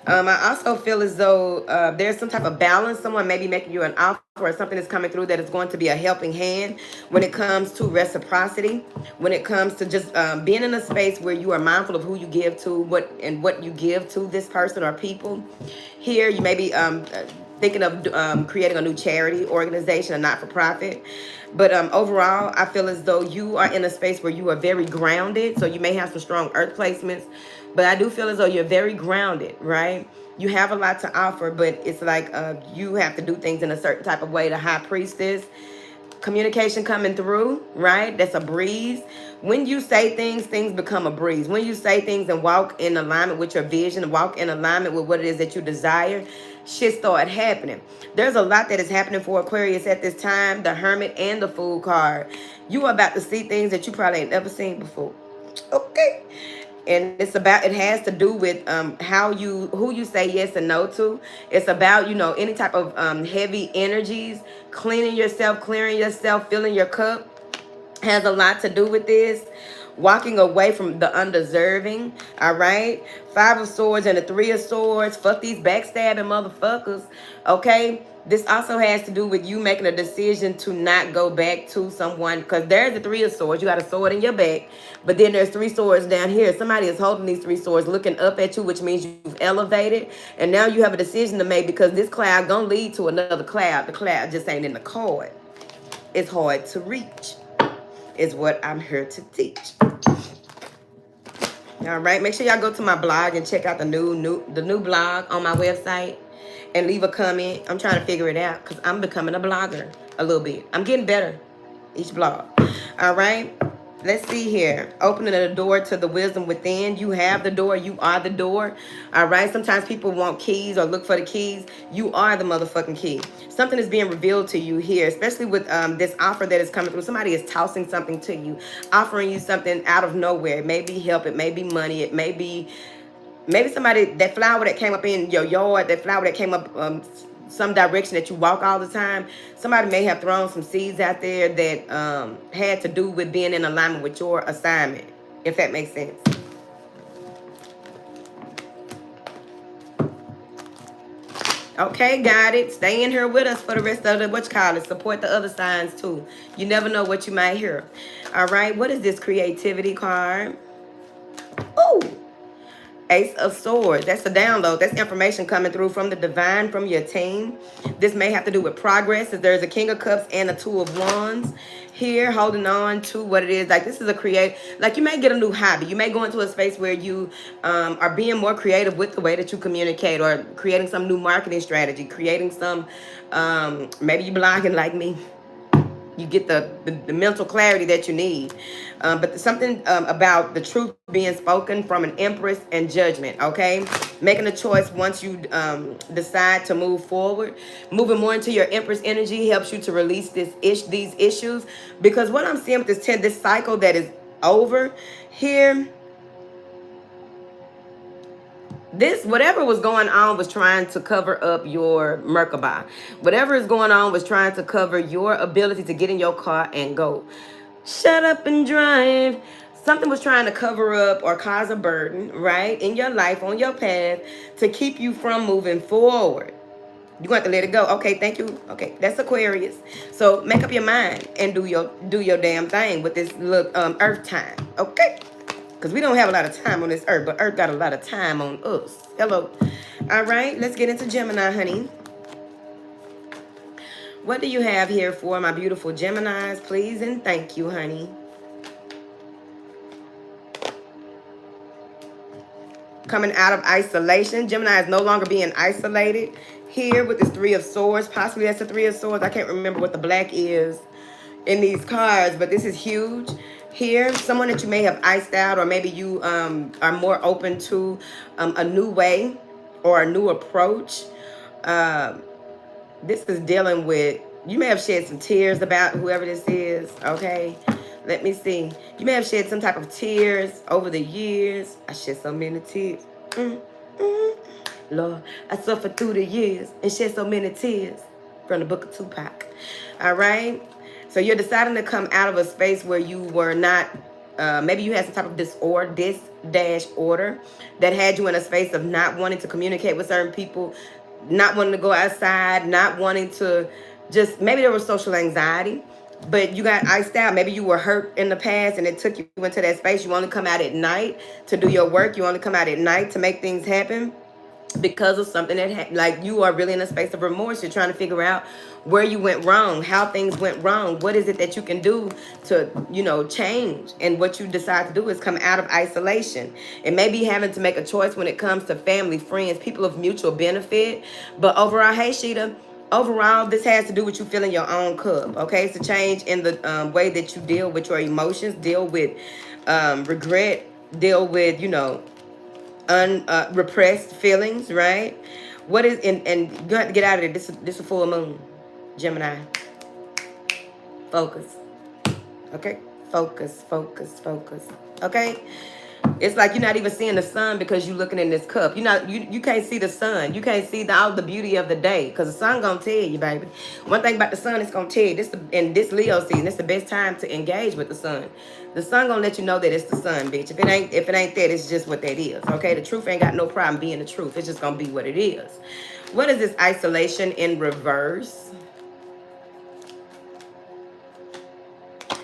I also feel as though there's some type of balance. Someone may be making you an offer or something that's coming through that is going to be a helping hand when it comes to reciprocity, when it comes to just being in a space where you are mindful of who you give to, what you give to this person or people. Here, you may be thinking of creating a new charity organization, a not-for-profit. But overall, I feel as though you are in a space where you are very grounded. So you may have some strong earth placements. But I do feel as though you're very grounded, right? You have a lot to offer, but it's like you have to do things in a certain type of way. The High Priestess Communication coming through, right? That's a breeze. When you say things, things become a breeze. When you say things and walk in alignment with your vision, walk in alignment with what it is that you desire, shit start happening. There's a lot that is happening for Aquarius at this time. The Hermit and the Fool card. You are about to see things that you probably ain't never seen before. Okay. And it has to do with who you say yes and no to. It's about, any type of heavy energies, cleaning yourself, clearing yourself, filling your cup has a lot to do with this. Walking away from the undeserving. All right. 5 of Swords and the 3 of Swords. Fuck these backstabbing motherfuckers. Okay. This also has to do with you making a decision to not go back to someone. Because there's the 3 of Swords. You got a sword in your back. But then there's 3 swords down here. Somebody is holding these 3 swords, looking up at you, which means you've elevated. And now you have a decision to make, because this cloud going to lead to another cloud. The cloud just ain't in the card. It's hard to reach, is what I'm here to teach. All right, make sure y'all go to my blog and check out the new blog on my website and leave a comment. I'm trying to figure it out because I'm becoming a blogger a little bit. I'm getting better each blog. All right, let's see here. Opening the door to the wisdom within. You have the door. You are the door. All right, sometimes people want keys or look for the keys. You are the motherfucking key. Something is being revealed to you here, especially with this offer that is coming through. Somebody is tossing something to you, offering you something out of nowhere. It may be help. It may be money. It may be maybe somebody, that flower that came up in your yard, that flower that came up some direction that you walk all the time. Somebody may have thrown some seeds out there that had to do with being in alignment with your assignment, if that makes sense. Okay, got it. Stay in here with us for the rest of the, support the other signs too. You never know what you might hear. All right, what is this creativity card? Oh, Ace of Swords. That's the download. That's information coming through from the divine, from your team. This may have to do with progress. If there's a King of Cups and a 2 of Wands here, holding on to what it is. Like, this is like, you may get a new hobby. You may go into a space where you are being more creative with the way that you communicate, or creating some new marketing strategy, creating some, maybe you blogging like me. You get the mental clarity that you need. But something about the truth being spoken from an Empress and Judgment, okay? Making a choice once you decide to move forward. Moving more into your Empress energy helps you to release these issues. Because what I'm seeing with this cycle that is over here, whatever was going on was trying to cover up your Merkaba. Whatever is going on was trying to cover your ability to get in your car and go. Shut up and drive. Something was trying to cover up or cause a burden, right, in your life, on your path, to keep you from moving forward. You're going to have to let it go. Okay, thank you. Okay, that's Aquarius. So make up your mind and do your damn thing with this little earth time, okay? Because we don't have a lot of time on this earth, but earth got a lot of time on us. Hello. All right, let's get into Gemini, honey. What do you have here for my beautiful Geminis? Please and thank you, honey. Coming out of isolation. Gemini is no longer being isolated. Here with this 3 of Swords. Possibly that's the 3 of Swords. I can't remember what the black is in these cards, but this is huge. Here, someone that you may have iced out, or maybe you are more open to a new way or a new approach. This is dealing with, you may have shed some tears about whoever this is, okay? Let me see. You may have shed some type of tears over the years. I shed so many tears. Lord, I suffered through the years and shed so many tears, from the book of Tupac. All right? So you're deciding to come out of a space where you were not, maybe you had some type of disorder that had you in a space of not wanting to communicate with certain people, not wanting to go outside, not wanting to just, maybe there was social anxiety, but you got iced out. Maybe you were hurt in the past and it took you into that space. You only come out at night to do your work. You only come out at night to make things happen. Because of something that like you are really in a space of remorse. You're trying to figure out where you went wrong, how things went wrong. What is it that you can do to, change? And what you decide to do is come out of isolation. It may be having to make a choice when it comes to family, friends, people of mutual benefit. But overall, hey, Sheeta, Overall, this has to do with you filling your own cup. Okay, it's a change in the way that you deal with your emotions, deal with regret, deal with, you know, repressed feelings, right? What is and you have to get out of it. This is a full moon, Gemini. Focus. Okay, focus, focus, focus. Okay, it's like you're not even seeing the sun because you're looking in this cup. You can't see the sun. You can't see all the beauty of the day because the sun gonna tell you, baby. One thing about the sun, it's gonna tell you in this Leo season, it's the best time to engage with the sun. The sun gonna let you know that it's the sun, bitch. If it ain't that, it's just what that is. Okay, the truth ain't got no problem being the truth. It's just gonna be what it is. What is this isolation in reverse?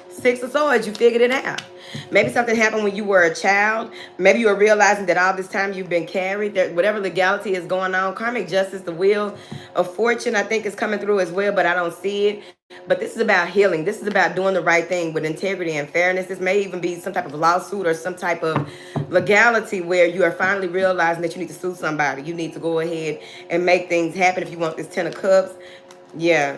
Six of Swords, you figured it out. Maybe something happened when you were a child. Maybe you were realizing that all this time you've been carried. That whatever legality is going on, karmic justice, the wheel of fortune, I think is coming through as well, but I don't see it. But this is about healing. This is about doing the right thing with integrity and fairness. This may even be some type of lawsuit or some type of legality where you are finally realizing that you need to sue somebody. You need to go ahead and make things happen if you want this 10 of Cups. Yeah.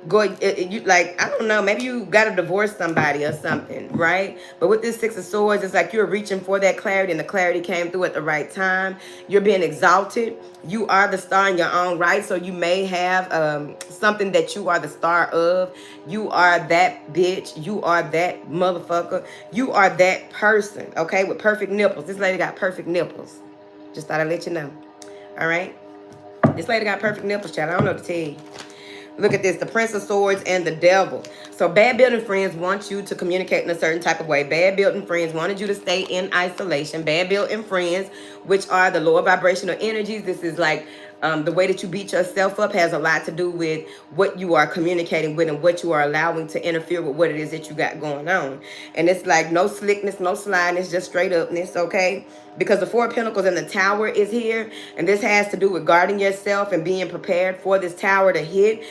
You like, I don't know, maybe you got to divorce somebody or something, right? But with this Six of Swords, it's like you're reaching for that clarity, and the clarity came through at the right time. You're being exalted. You are the star in your own right, so you may have something that you are the star of. You are that bitch. You are that motherfucker. You are that person, okay, with perfect nipples. This lady got perfect nipples. Just thought I'd let you know. All right? This lady got perfect nipples, child. I don't know what to tell you. Look at this, the Prince of Swords and the Devil. So bad building friends want you to communicate in a certain type of way. Bad building friends wanted you to stay in isolation. Bad building friends, which are the lower vibrational energies. This is like the way that you beat yourself up has a lot to do with what you are communicating with and what you are allowing to interfere with what it is that you got going on. And it's like no slickness, no slyness, just straight upness, okay? Because the Four of Pentacles and the Tower is here. And this has to do with guarding yourself and being prepared for this tower to hit.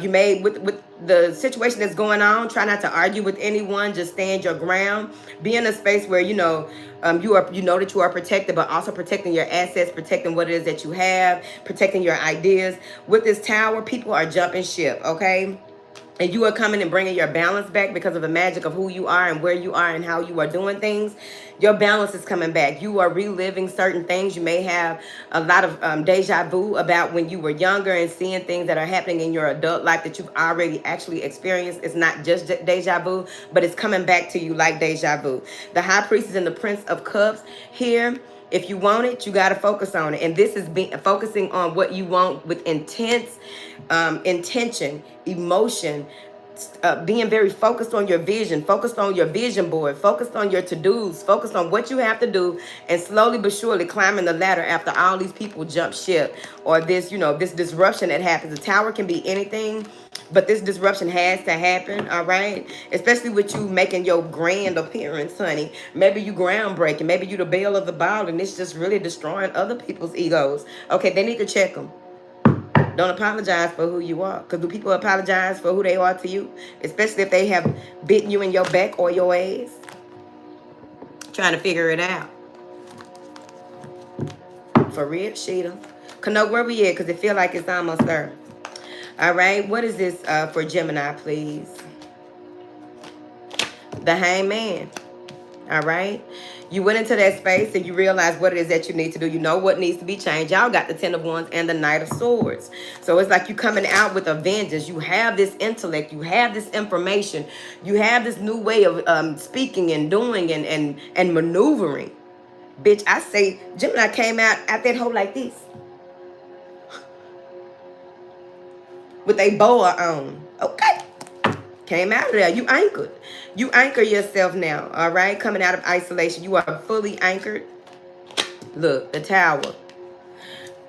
You may, with the situation that's going on, try not to argue with anyone. Just stand your ground. Be in a space where, you know that you are protected, but also protecting your assets, protecting what it is that you have, protecting your ideas. With this tower, people are jumping ship, okay? And you are coming and bringing your balance back because of the magic of who you are and where you are and how you are doing things. Your balance is coming back. You are reliving certain things. You may have a lot of deja vu about when you were younger and seeing things that are happening in your adult life that you've already actually experienced. It's not just deja vu, but it's coming back to you like deja vu. The High Priestess and the Prince of Cups here. If you want it, you got to focus on it. And this is focusing on what you want with intense intention, emotion, being very focused on your vision, focused on your vision board, focused on your to-dos, focused on what you have to do, and slowly but surely climbing the ladder after all these people jump ship or this, this disruption that happens. The tower can be anything, but this disruption has to happen, all right? Especially with you making your grand appearance, honey. Maybe you groundbreaking. Maybe you the belle of the ball, and it's just really destroying other people's egos. Okay, they need to check them. Don't apologize for who you are. Because do people apologize for who they are to you? Especially if they have bitten you in your back or your ass. Trying to figure it out. For real, Sheeta. Know where we at? Because it feel like it's almost there. All right. What is this for Gemini, please? The Hangman. All right. You went into that space and you realized what it is that you need to do. You know what needs to be changed. Y'all got the Ten of Wands and the Knight of Swords. So it's like you coming out with a vengeance. You have this intellect. You have this information. You have this new way of speaking and doing and maneuvering. Bitch, I say Gemini came out that hole like this. With a boa on. Okay. Came out of there. You anchored. You anchor yourself now. All right. Coming out of isolation. You are fully anchored. Look, the tower.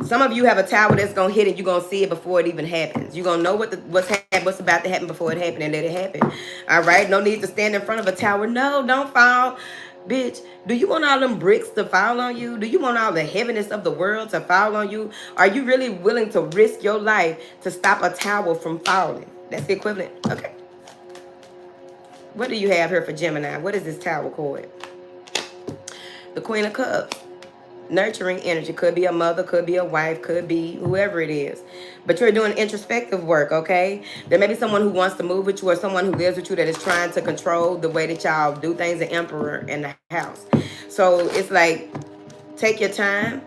Some of you have a tower that's going to hit and you're going to see it before it even happens. You're going to know what's about to happen before it happens and let it happen. All right. No need to stand in front of a tower. No, don't fall. Bitch, do you want all them bricks to fall on you? Do you want all the heaviness of the world to fall on you? Are you really willing to risk your life to stop a tower from falling? That's the equivalent. Okay. What do you have here for Gemini? What is this tower card? The Queen of Cups. nurturing energy. Could be a mother, could be a wife, could be whoever it is. But you're doing introspective work, okay? There may be someone who wants to move with you or someone who lives with you that is trying to control the way that y'all do things, the emperor in the house. So it's like, take your time.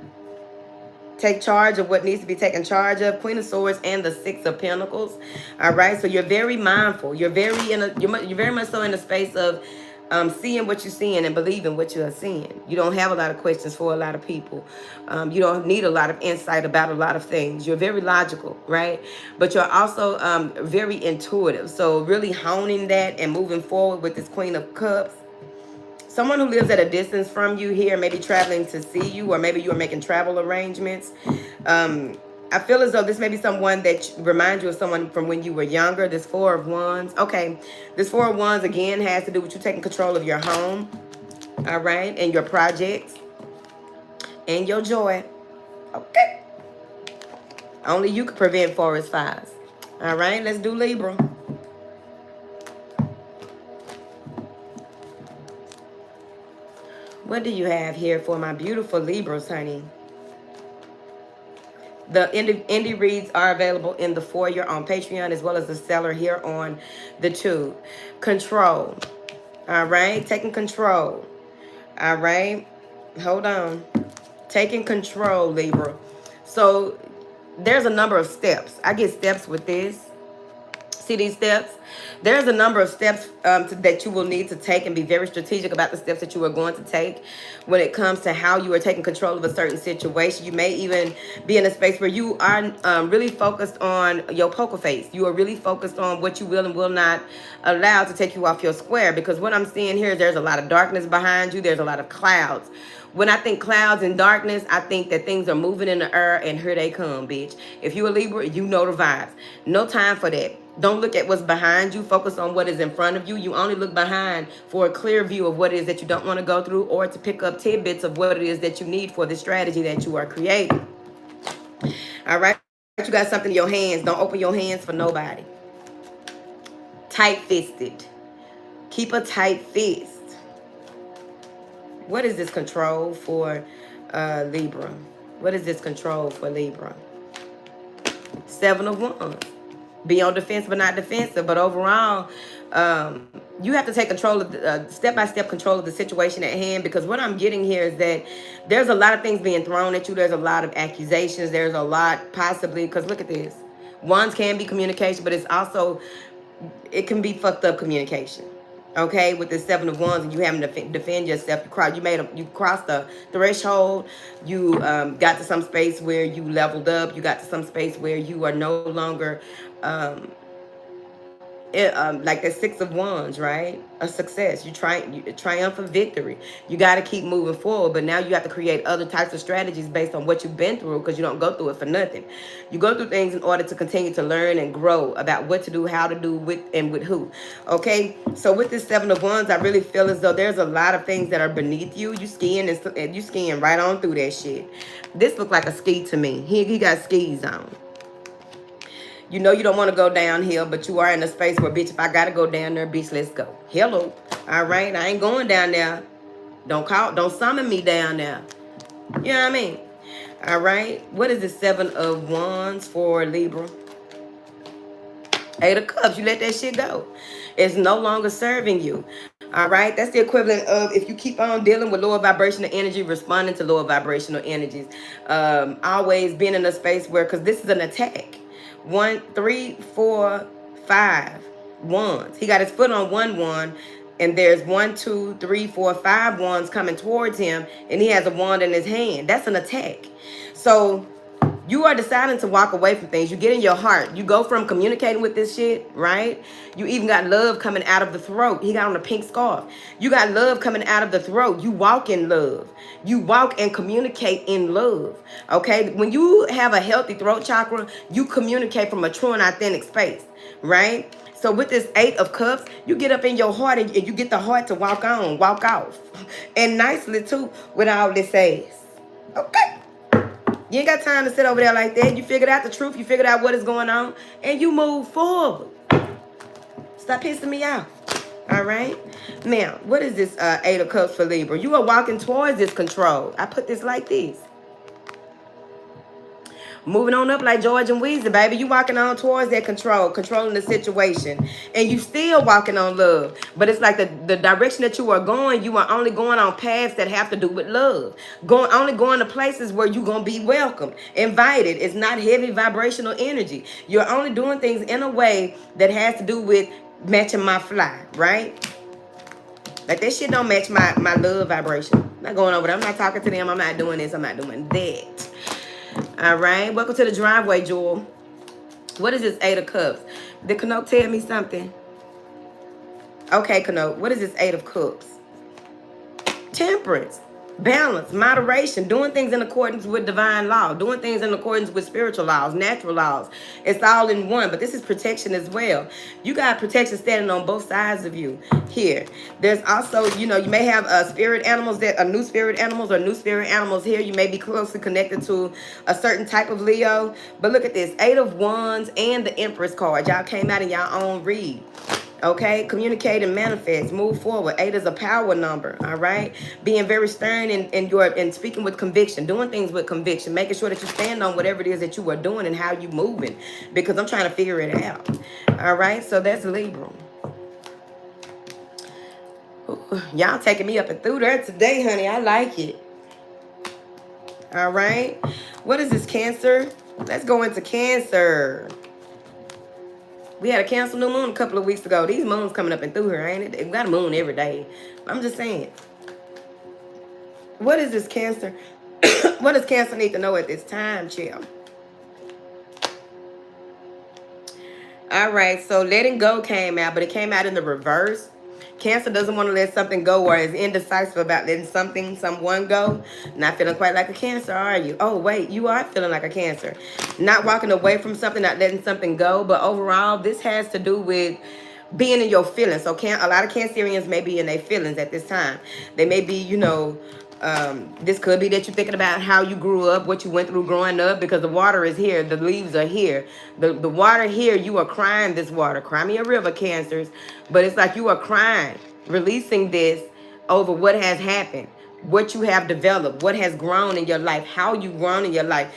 Take charge of what needs to be taken charge of. Queen of Swords and the Six of Pentacles. All right. So you're very mindful. You're very much so in the space of seeing what you're seeing and believing what you are seeing. You don't have a lot of questions for a lot of people. You don't need a lot of insight about a lot of things. You're very logical, right? But you're also very intuitive. So really honing that and moving forward with this Queen of Cups. Someone who lives at a distance from you here, maybe traveling to see you, or maybe you are making travel arrangements. I feel as though this may be someone that reminds you of someone from when you were younger. This Four of Wands. Okay, this Four of Wands again has to do with you taking control of your home, all right, and your projects, and your joy. Okay. Only you can prevent forest fires. All right, let's do Libra. What do you have here for my beautiful Libras, honey? The indie reads are available in the foyer on Patreon as well as the seller here on the tube. Control. All right. Taking control. All right. Hold on. Taking control, Libra. So there's a number of steps. I get steps with this. See these steps? There's a number of steps that you will need to take, and be very strategic about the steps that you are going to take when it comes to how you are taking control of a certain situation. You may even be in a space where you are really focused on your poker face. You are really focused on what you will and will not allow to take you off your square, because what I'm seeing here is there's a lot of darkness behind you. There's a lot of clouds. When I think clouds and darkness, I think that things are moving in the air, and here they come, bitch. If you're a Libra, you know the vibes. No time for that. Don't look at what's behind you. Focus on what is in front of you. You only look behind for a clear view of what it is that you don't want to go through, or to pick up tidbits of what it is that you need for the strategy that you are creating. All right? You got something in your hands. Don't open your hands for nobody. Tight-fisted. Keep a tight fist. What is this control for Libra? What is this control for Libra? Seven of Wands. Be on defense but not defensive. But overall, you have to take control of step-by-step control of the situation at hand, because what I'm getting here is that there's a lot of things being thrown at you. There's a lot of accusations. There's a lot possibly, because look at this. Wands can be communication, but it's also, it can be fucked up communication. Okay, with the Seven of Wands, and you having to defend yourself. You crossed the threshold. You got to some space where you leveled up. You got to some space where you are no longer like the Six of Wands, right? A success. You triumphant victory. You got to keep moving forward, but now you have to create other types of strategies based on what you've been through, because you don't go through it for nothing. You go through things in order to continue to learn and grow about what to do, how to do, with and with who. Okay, so with this Seven of Wands, I really feel as though there's a lot of things that are beneath you. You skiing right on through that shit. This looked like a ski to me. He got skis on. You know you don't want to go downhill, but you are in a space where, bitch, if I got to go down there, bitch, let's go. Hello. All right? I ain't going down there. Don't summon me down there. You know what I mean? All right? What is the Seven of Wands for Libra? Eight of Cups. You let that shit go. It's no longer serving you. All right? That's the equivalent of, if you keep on dealing with lower vibrational energy, responding to lower vibrational energies. Always being in a space where, because this is an attack. 1, 3, 4, 5 wands. He got his foot on one wand, and there's 1, 2, 3, 4, 5 wands coming towards him, and he has a wand in his hand. That's an attack. So you are deciding to walk away from things. You get in your heart. You go from communicating with this shit, right? You even got love coming out of the throat. He got on a pink scarf. You got love coming out of the throat. You walk in love. You walk and communicate in love, okay? When you have a healthy throat chakra, you communicate from a true and authentic space, right? So with this Eight of Cups, you get up in your heart, and you get the heart to walk on, walk off. And nicely, too, with all this ass. Okay? You ain't got time to sit over there like that. You figured out the truth. You figured out what is going on. And you move forward. Stop pissing me off. All right. Now, what is this Eight of Cups for Libra? You are walking towards this control. I put this like this. Moving on up like George and Weezy, baby. You walking on towards that control, controlling the situation. And you still walking on love. But it's like the direction that you are going, you are only going on paths that have to do with love. Only going to places where you're going to be welcome, invited. It's not heavy vibrational energy. You're only doing things in a way that has to do with matching my fly, right? Like that shit don't match my love vibration. I'm not going over there. I'm not talking to them. I'm not doing this. I'm not doing that. All right. Welcome to the driveway, Jewel. What is this Eight of Cups? Did Kanote tell me something? Okay, Kanote. What is this Eight of Cups? Temperance, balance, moderation, doing things in accordance with divine law, doing things in accordance with spiritual laws, natural laws. It's all in one, but this is protection as well. You got protection standing on both sides of you here. There's also, you may have spirit animals that are new spirit animals or new spirit animals here. You may be closely connected to a certain type of Leo. But look at this, Eight of Wands and the Empress card. Y'all came out in your own read. Okay, communicate and manifest, move forward. Eight is a power number, all right? Being very stern and speaking with conviction, doing things with conviction, making sure that you stand on whatever it is that you are doing and how you moving, because I'm trying to figure it out. All right, so that's Libra. Y'all taking me up and through there today, honey. I like it. All right, what is this, Cancer? Let's go into Cancer. We had a Cancer new moon a couple of weeks ago. These moons coming up and through here, ain't it? We got a moon every day. I'm just saying. What is this, Cancer? What does Cancer need to know at this time, chill? All right, so letting go came out, but it came out in the reverse. Cancer doesn't want to let something go or is indecisive about letting someone go. Not feeling quite like a Cancer, are you? Oh, wait, you are feeling like a Cancer. Not walking away from something, not letting something go. But overall, this has to do with being in your feelings. So a lot of Cancerians may be in their feelings at this time. They may be, this could be that you're thinking about how you grew up, what you went through growing up, because the water is here. The leaves are here. The water here, you are crying this water. Cry me a river, Cancers. But it's like you are crying, releasing this over what has happened, what you have developed, what has grown in your life, how you've grown in your life.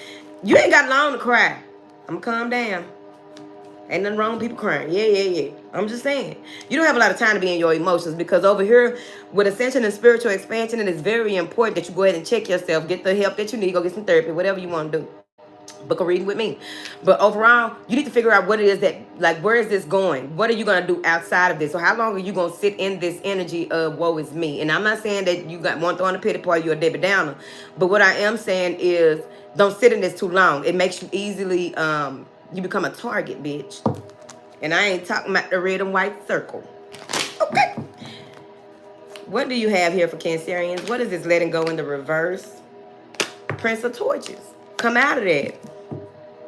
You ain't got long to cry. I'm gonna calm down. Ain't nothing wrong with people crying. Yeah. I'm just saying. You don't have a lot of time to be in your emotions, because over here with ascension and spiritual expansion, it is very important that you go ahead and check yourself, get the help that you need, go get some therapy, whatever you want to do. Book a reading with me. But overall, you need to figure out what it is that, like, where is this going? What are you going to do outside of this? So how long are you going to sit in this energy of woe is me? And I'm not saying that you got one throwing a pity party, you're a Debbie Downer. But what I am saying is don't sit in this too long. It makes you easily, you become a target, bitch. And I ain't talking about the red and white circle. Okay. What do you have here for Cancerians? What is this letting go in the reverse? Prince of Torches. Come out of that.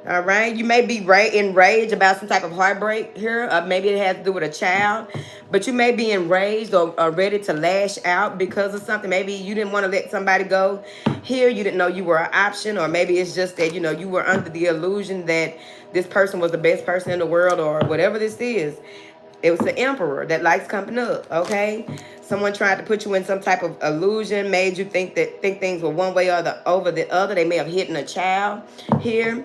All right. You may be enraged about some type of heartbreak here. Maybe it has to do with a child. But you may be enraged or ready to lash out because of something. Maybe you didn't want to let somebody go here. You didn't know you were an option. Or maybe it's just that, you were under the illusion that this person was the best person in the world, or whatever this is. It was the Emperor that likes coming up, okay? Someone tried to put you in some type of illusion, made you think things were one way or over the other. They may have hidden a child here.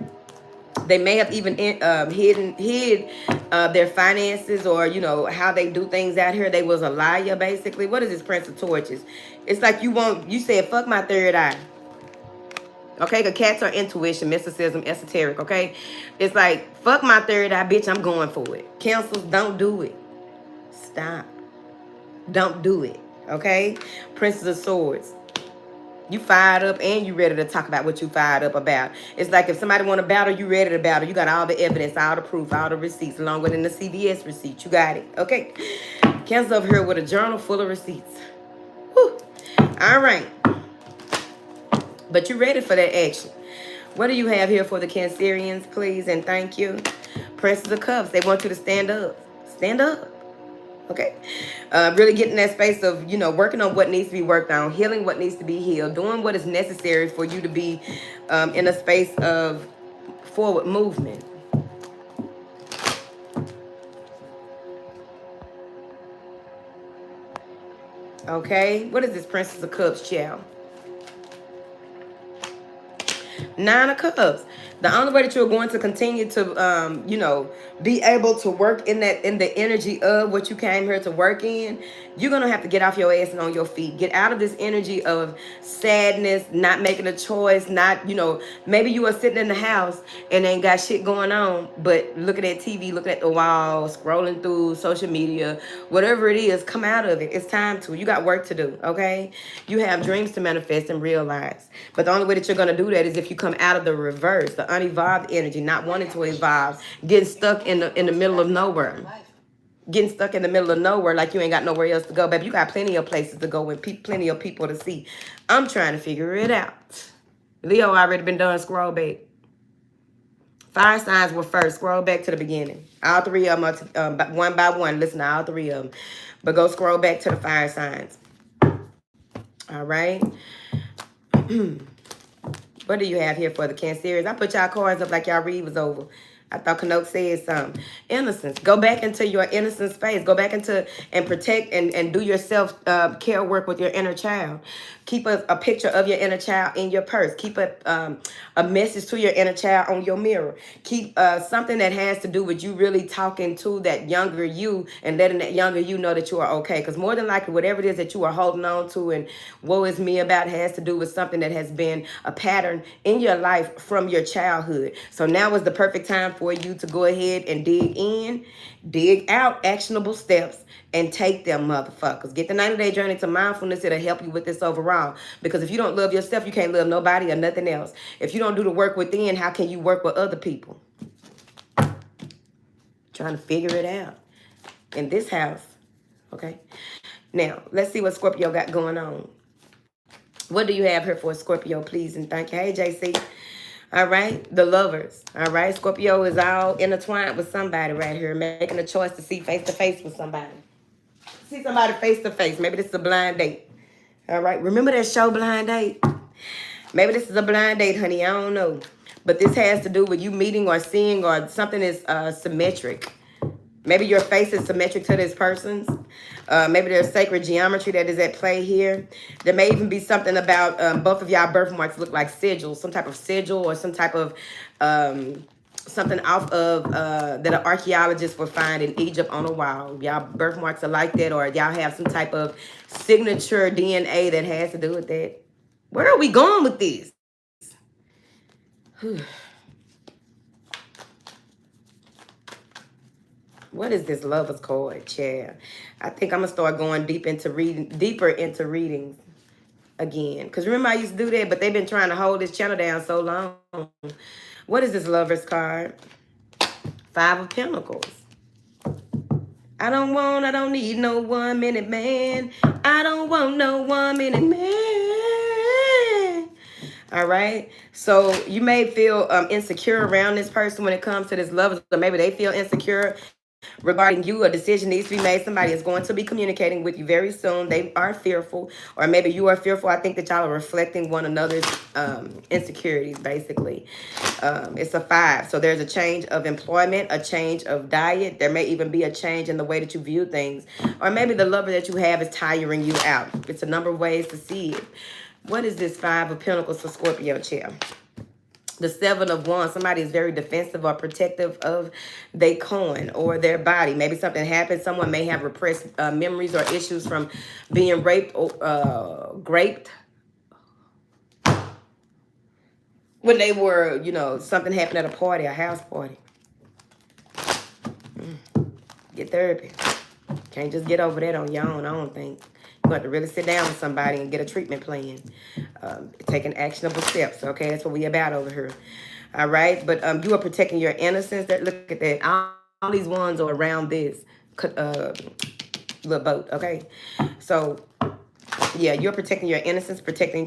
They may have even hid their finances, or how they do things out here. They was a liar, basically. What is this Prince of Torches? It's like you said, fuck my third eye. Okay, the cats are intuition, mysticism, esoteric, okay? It's like, fuck my third eye, bitch, I'm going for it. Cancels, don't do it. Stop. Don't do it, okay? Princess of Swords. You fired up and you ready to talk about what you fired up about. It's like if somebody want to battle, you ready to battle. You got all the evidence, all the proof, all the receipts, longer than the CVS receipt. You got it, okay? Cancer over here with a journal full of receipts. Whew. All right. But you ready for that action. What do you have here for the Cancerians, please, and thank you? Princess of Cups. They want you to stand up. Stand up. Okay? Really getting that space of, working on what needs to be worked on, healing what needs to be healed, doing what is necessary for you to be in a space of forward movement. Okay, what is this Princess of Cups, child? Nine of Cups. The only way that you're going to continue to, be able to work in the energy of what you came here to work in, you're gonna have to get off your ass and on your feet. Get out of this energy of sadness, not making a choice, not, maybe you are sitting in the house and ain't got shit going on, but looking at TV, looking at the wall, scrolling through social media, whatever it is, come out of it. It's time to. You got work to do, okay? You have dreams to manifest and realize. But the only way that you're gonna do that is if you come out of the reverse, the unevolved energy, not wanting to evolve, getting stuck in the middle of nowhere. Getting stuck in the middle of nowhere like you ain't got nowhere else to go. Baby, you got plenty of places to go and plenty of people to see. I'm trying to figure it out. Leo already been done. Scroll back. Fire signs were first. Scroll back to the beginning. All three of them are one by one. Listen to all three of them. But go scroll back to the fire signs. All right. What do you have here for the Cancerians? I put y'all cards up like y'all read was over. I thought Kanoke said something. Innocence. Go back into your innocent space. Go back into and protect and do your self-care work with your inner child. Keep a picture of your inner child in your purse. Keep a message to your inner child on your mirror. Keep something that has to do with you really talking to that younger you and letting that younger you know that you are okay. Because more than likely, whatever it is that you are holding on to and woe is me about has to do with something that has been a pattern in your life from your childhood. So now is the perfect time for you to go ahead and dig out actionable steps and take them motherfuckers. Get the 90-day journey to mindfulness. It'll help you with this overall. Because if you don't love yourself, you can't love nobody or nothing else. If you don't do the work within, how can you work with other people? Trying to figure it out. In this house. Okay. Now, let's see what Scorpio got going on. What do you have here for Scorpio, please? And thank you. Hey, JC. All right, the lovers. All right, Scorpio is all intertwined with somebody right here, making a choice to see face to face with somebody. See somebody face to face. Maybe this is a blind date. All right, remember that show Blind Date? Maybe this is a blind date, honey. I don't know. But this has to do with you meeting or seeing or something is symmetric. Maybe your face is symmetric to this person's. Maybe there's sacred geometry that is at play here. There may even be something about both of y'all birthmarks look like sigils, some type of sigil or some type of something off of that an archaeologist will find in Egypt on a wall. Y'all birthmarks are like that, or y'all have some type of signature DNA that has to do with that. Where are we going with this? What is this lover's card, chair? I think I'm gonna start going deeper into readings again. Because remember I used to do that, but they've been trying to hold this channel down so long. What is this lover's card? Five of Pentacles. I don't need no 1 minute man. I don't want no 1 minute man. All right. So you may feel insecure around this person when it comes to this love. So maybe they feel insecure regarding you. A decision needs to be made. Somebody is going to be communicating with you very soon. They are fearful, or maybe you are fearful. I think that y'all are reflecting one another's insecurities, basically. It's a 5. So there's a change of employment, a change of diet. There may even be a change in the way that you view things. Or maybe the lover that you have is tiring you out. It's a number of ways to see it. What is this 5 of Pentacles for Scorpio, chair? The 7 of Wands. Somebody is very defensive or protective of their coin or their body. Maybe something happened. Someone may have repressed memories or issues from being raped or graped when they were, something happened at a party, a house party. Get therapy. Can't just get over that on your own, I don't think. You have to really sit down with somebody and get a treatment plan. Taking actionable steps, okay? That's what we about over here. All right? But you are protecting your innocence. Look at that. All these ones are around this little boat, okay? So, yeah, you're protecting your innocence,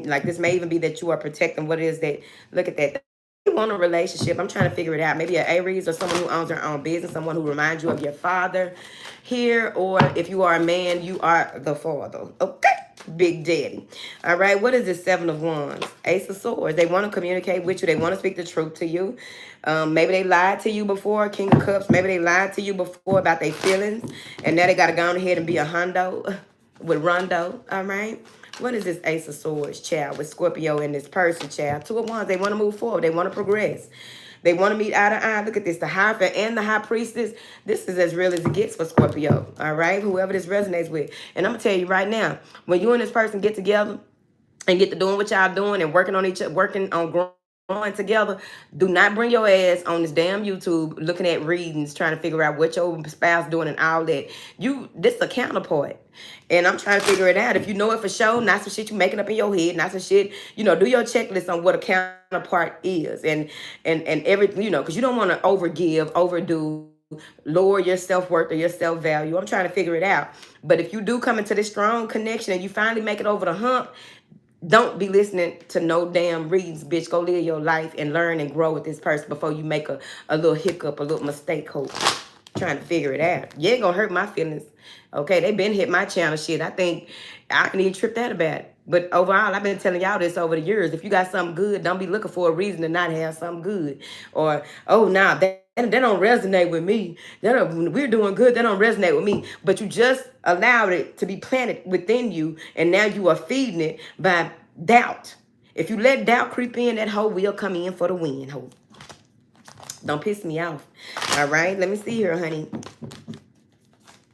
like this may even be that you are protecting what it is that, look at that. You want a relationship. I'm trying to figure it out. Maybe an Aries or someone who owns their own business, someone who reminds you of your father here, or if you are a man, you are the father. Okay, Big Daddy. All right, what is this 7 of Wands? Ace of Swords. They want to communicate with you. They want to speak the truth to you. Maybe they lied to you before, King of Cups. Maybe they lied to you before about their feelings, and now they got to go on ahead and be a hundo. with Rondo, all right? What is this Ace of Swords, child, with Scorpio and this person, child? Two of Wands, they want to move forward. They want to progress. They want to meet eye to eye. Look at this, the Hierophant and the High Priestess. This is as real as it gets for Scorpio, all right? Whoever this resonates with. And I'm going to tell you right now, when you and this person get together, and get to doing what y'all doing and working on each other, working on growing together, do not bring your ass on this damn YouTube looking at readings, trying to figure out what your spouse doing and all that. This a counterpart. And I'm trying to figure it out. If you know it for sure, not some shit you making up in your head, not some shit, do your checklist on what a counterpart is. And everything, because you don't want to overgive, overdo, lower your self-worth or your self-value. I'm trying to figure it out. But if you do come into this strong connection and you finally make it over the hump, don't be listening to no damn readings, bitch. Go live your life and learn and grow with this person before you make a little hiccup, a little mistake, hope. Trying to figure it out. You ain't gonna hurt my feelings. Okay, they been hit my channel shit. I think I can even trip that about it. But overall, I've been telling y'all this over the years. If you got something good, don't be looking for a reason to not have something good. Or, oh, nah, they don't resonate with me. We're doing good. They don't resonate with me. But you just allowed it to be planted within you, and now you are feeding it by doubt. If you let doubt creep in, that hoe will come in for the win, hoe. Don't piss me off. All right, let me see here, honey.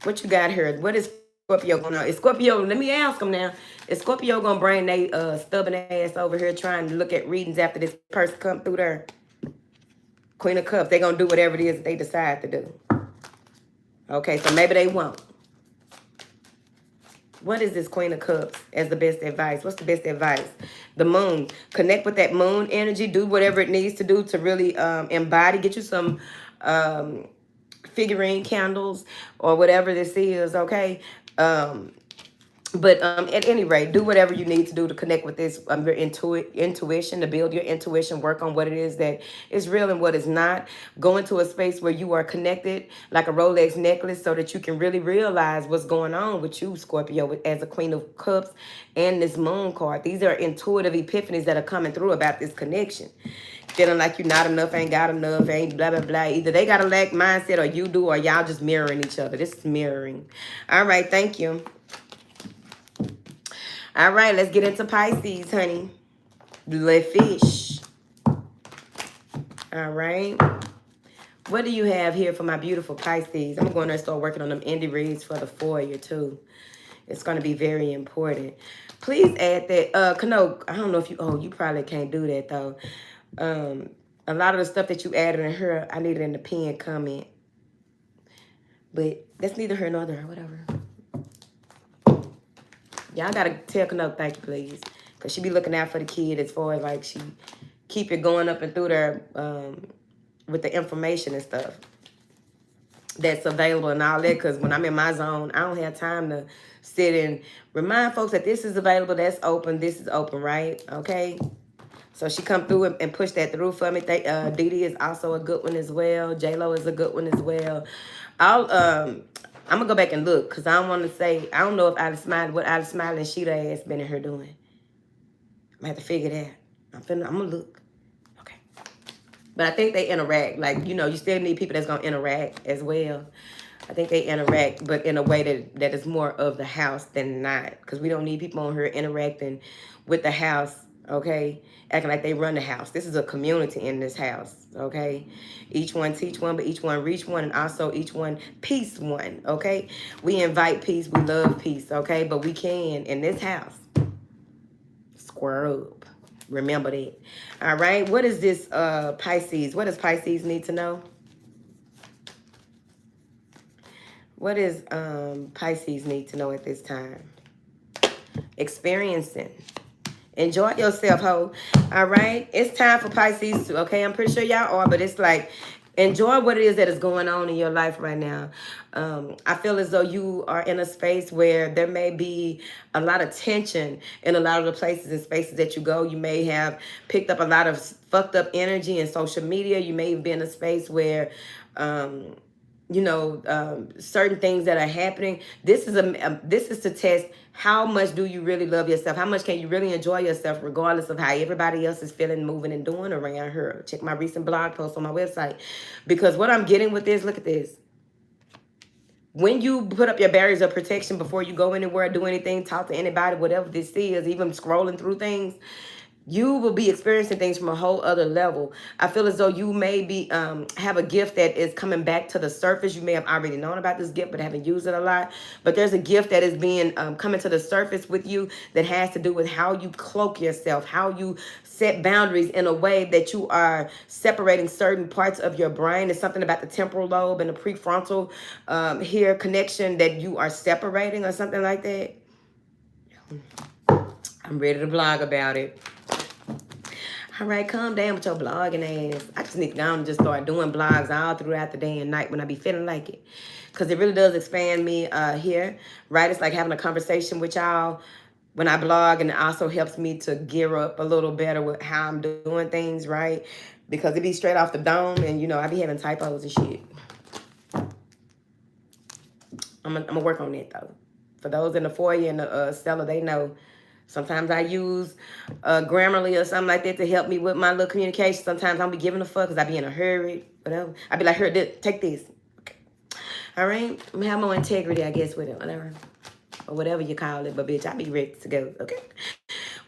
What you got here? What is Scorpio going on? Is Scorpio, let me ask them now. Is Scorpio going to bring they stubborn ass over here trying to look at readings after this person come through there? Queen of Cups, they going to do whatever it is that they decide to do. Okay, so maybe they won't. What is this Queen of Cups as the best advice? What's the best advice? The moon. Connect with that moon energy. Do whatever it needs to do to really embody. Get you some figurine candles or whatever this is, okay? But at any rate, do whatever you need to do to connect with this your intuition, to build your intuition, work on what it is that is real and what is not. Go into a space where you are connected like a Rolex necklace so that you can really realize what's going on with you, Scorpio, as a Queen of Cups and this moon card. These are intuitive epiphanies that are coming through about this connection. Feeling like you're not enough, ain't got enough, ain't blah, blah, blah. Either they got a lack mindset or you do, or y'all just mirroring each other. This is mirroring. All right, thank you. All right, let's get into Pisces, honey. The fish. All right. What do you have here for my beautiful Pisces? I'm going to start working on them indie reads for the foyer, too. It's going to be very important. Please add that. Kano, I don't know if you probably can't do that, though. A lot of the stuff that you added in her, I need it in the pinned comment. But that's neither here nor there, whatever. Y'all gotta tell Kano thank you, please. Because she be looking out for the kid as far as like she keep it going up and through there with the information and stuff that's available and all that. Because when I'm in my zone, I don't have time to sit and remind folks that this is available, that's open, this is open, right? Okay. So she come through and push that through for me. Dee Dee is also a good one as well. J-Lo is a good one as well. I'm going to go back and look because I don't want to say, I don't know if Alice Smiling Sheeta ass been in here doing. I'm going to have to figure that. I'm going to look. Okay. But I think they interact. Like, you still need people that's going to interact as well. I think they interact, but in a way that is more of the house than not. Because we don't need people on here interacting with the house, okay? Acting like they run the house. This is a community in this house, okay? Each one teach one, but each one reach one, and also each one peace one, okay? We invite peace, we love peace, okay? But we can, in this house, square up. Remember that. All right, what is this Pisces? What does Pisces need to know? What does Pisces need to know at this time? Experiencing. Enjoy yourself, ho. All right? It's time for Pisces too, okay? I'm pretty sure y'all are, but it's like, enjoy what it is that is going on in your life right now. I feel as though you are in a space where there may be a lot of tension in a lot of the places and spaces that you go. You may have picked up a lot of fucked up energy in social media. You may be in a space where certain things that are happening. This is to test how much do you really love yourself? How much can you really enjoy yourself regardless of how everybody else is feeling, moving, and doing around here? Check my recent blog post on my website. Because what I'm getting with this, look at this. When you put up your barriers of protection before you go anywhere, do anything, talk to anybody, whatever this is, even scrolling through things, you will be experiencing things from a whole other level. I feel as though you may be have a gift that is coming back to the surface. You may have already known about this gift but haven't used it a lot. But there's a gift that is being coming to the surface with you that has to do with how you cloak yourself, how you set boundaries in a way that you are separating certain parts of your brain. It's something about the temporal lobe and the prefrontal here connection that you are separating or something like that. I'm ready to blog about it. All right, calm down with your blogging ass. I just need to go and just start doing blogs all throughout the day and night when I be feeling like it. Because it really does expand me here, right? It's like having a conversation with y'all when I blog, and it also helps me to gear up a little better with how I'm doing things, right? Because it be straight off the dome, and, you know, I be having typos and shit. I'm gonna work on that, though. For those in the foyer and the cellar, they know. Sometimes I use Grammarly or something like that to help me with my little communication. Sometimes I'll be giving a fuck because I be in a hurry, whatever. I be like, here, take this. Okay. All right? I'm have more integrity, I guess, with it, whatever. Or whatever you call it. But, bitch, I be ready to go, okay?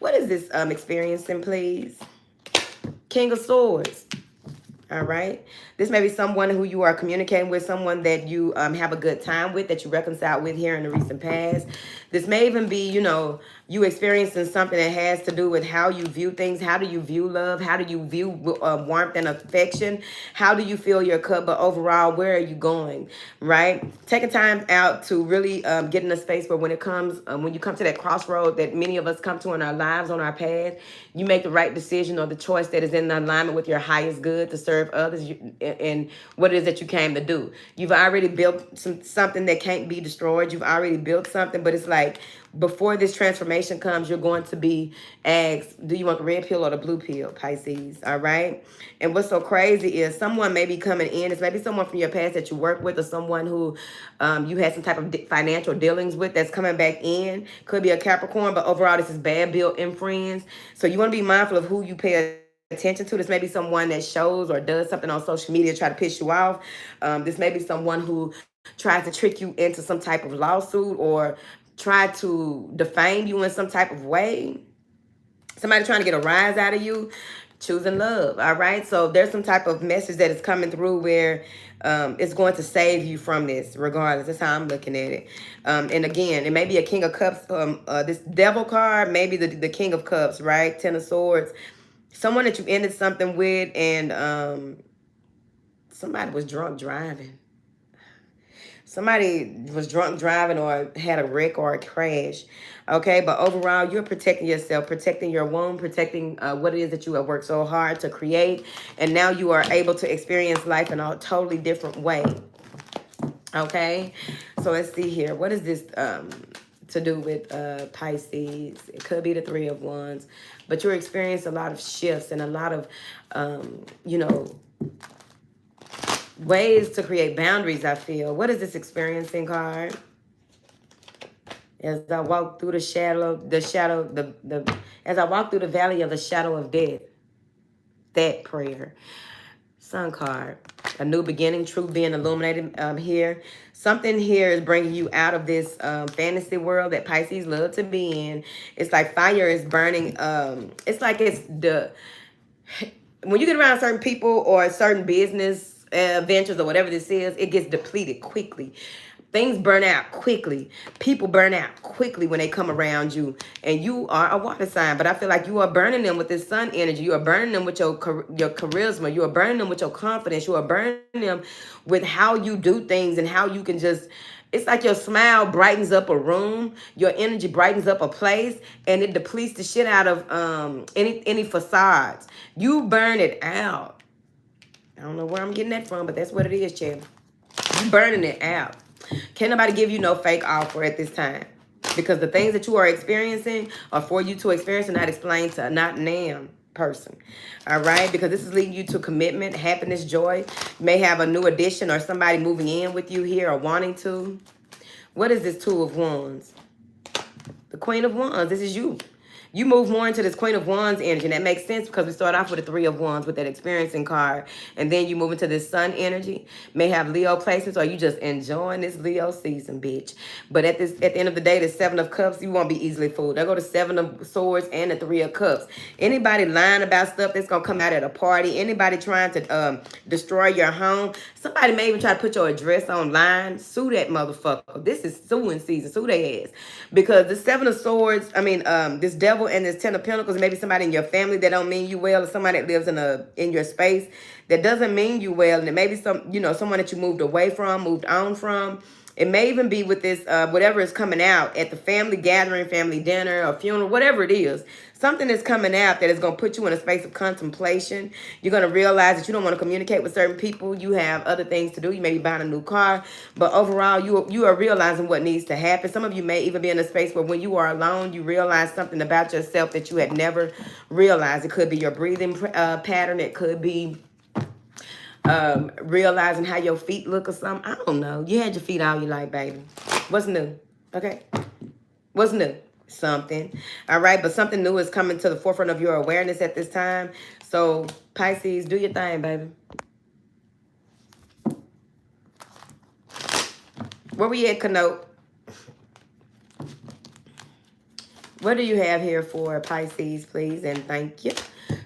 What is this experiencing, please? King of Swords. All right. This may be someone who you are communicating with, someone that you have a good time with, that you reconciled with here in the recent past. This may even be, you know, you experiencing something that has to do with how you view things. How do you view love? How do you view warmth and affection? How do you fill your cup? But overall, where are you going? Right? Taking time out to really get in a space where when it comes, when you come to that crossroad that many of us come to in our lives, on our path, you make the right decision or the choice that is in alignment with your highest good to serve others and what it is that you came to do. You've already built something that can't be destroyed. You've already built something, but it's like before this transformation comes, you're going to be asked, do you want the red pill or the blue pill, Pisces? All right. And what's so crazy is someone may be coming in. It's maybe someone from your past that you work with, or someone who you had some type of financial dealings with that's coming back in. Could be a Capricorn, but overall, this is bad built-in friends. So you want to be mindful of who you pay attention to. This may be someone that shows or does something on social media, try to piss you off. This may be someone who tries to trick you into some type of lawsuit or try to defame you in some type of way. Somebody trying to get a rise out of you. Choosing love. All right. So there's some type of message that is coming through where it's going to save you from this, regardless. That's how I'm looking at it. And again, it may be a King of Cups. This Devil card, maybe the King of Cups, right? Ten of Swords. Someone that you ended something with, and somebody was drunk driving. Somebody was drunk driving or had a wreck or a crash. Okay, but overall, you're protecting yourself, protecting your womb, protecting what it is that you have worked so hard to create. And now you are able to experience life in a totally different way. Okay, so let's see here. What is this to do with Pisces? It could be the Three of Wands. But you're experiencing a lot of shifts and a lot of, you know, ways to create boundaries, I feel. What is this experiencing card? As I walk through as I walk through the valley of the shadow of death. That prayer. Sun card. A new beginning, truth being illuminated here. Something here is bringing you out of this fantasy world that Pisces love to be in. It's like fire is burning. It's like it's when you get around certain people or certain business ventures or whatever this is, it gets depleted quickly. Things burn out quickly. People burn out quickly when they come around you. And you are a water sign. But I feel like you are burning them with this sun energy. You are burning them with your charisma. You are burning them with your confidence. You are burning them with how you do things and how you can just... It's like your smile brightens up a room. Your energy brightens up a place. And it depletes the shit out of any facades. You burn it out. I don't know where I'm getting that from, but that's what it is, champ. You burning it out. Can't nobody give you no fake offer at this time. Because the things that you are experiencing are for you to experience and not explain to a not nam person. All right? Because this is leading you to commitment, happiness, joy. You may have a new addition or somebody moving in with you here or wanting to. What is this Two of Wands? The Queen of Wands. This is you. You move more into this Queen of Wands energy, and that makes sense because we start off with the Three of Wands with that experiencing card, and then you move into this Sun energy. May have Leo placements, or you just enjoying this Leo season, bitch. But at the end of the day, the Seven of Cups, you won't be easily fooled. There go the Seven of Swords and the Three of Cups. Anybody lying about stuff that's gonna come out at a party, anybody trying to destroy your home, somebody may even try to put your address online, sue that motherfucker. This is suing season. Sue their ass. Because the Seven of Swords, this Devil and this Ten of Pentacles, maybe somebody in your family that don't mean you well, or somebody that lives in your space that doesn't mean you well, and it may be someone that you moved away from, moved on from. It may even be with this, whatever is coming out at the family gathering, family dinner, or funeral, whatever it is. Something is coming out that is going to put you in a space of contemplation. You're going to realize that you don't want to communicate with certain people. You have other things to do. You may be buying a new car. But overall, you are realizing what needs to happen. Some of you may even be in a space where when you are alone, you realize something about yourself that you had never realized. It could be your breathing pattern. It could be realizing how your feet look or something. I don't know. You had your feet all your life, baby. What's new? Okay. What's new? Something. All right. But something new is coming to the forefront of your awareness at this time. So Pisces, do your thing, baby. Where we at, Kanote? What do you have here for Pisces, please? And thank you.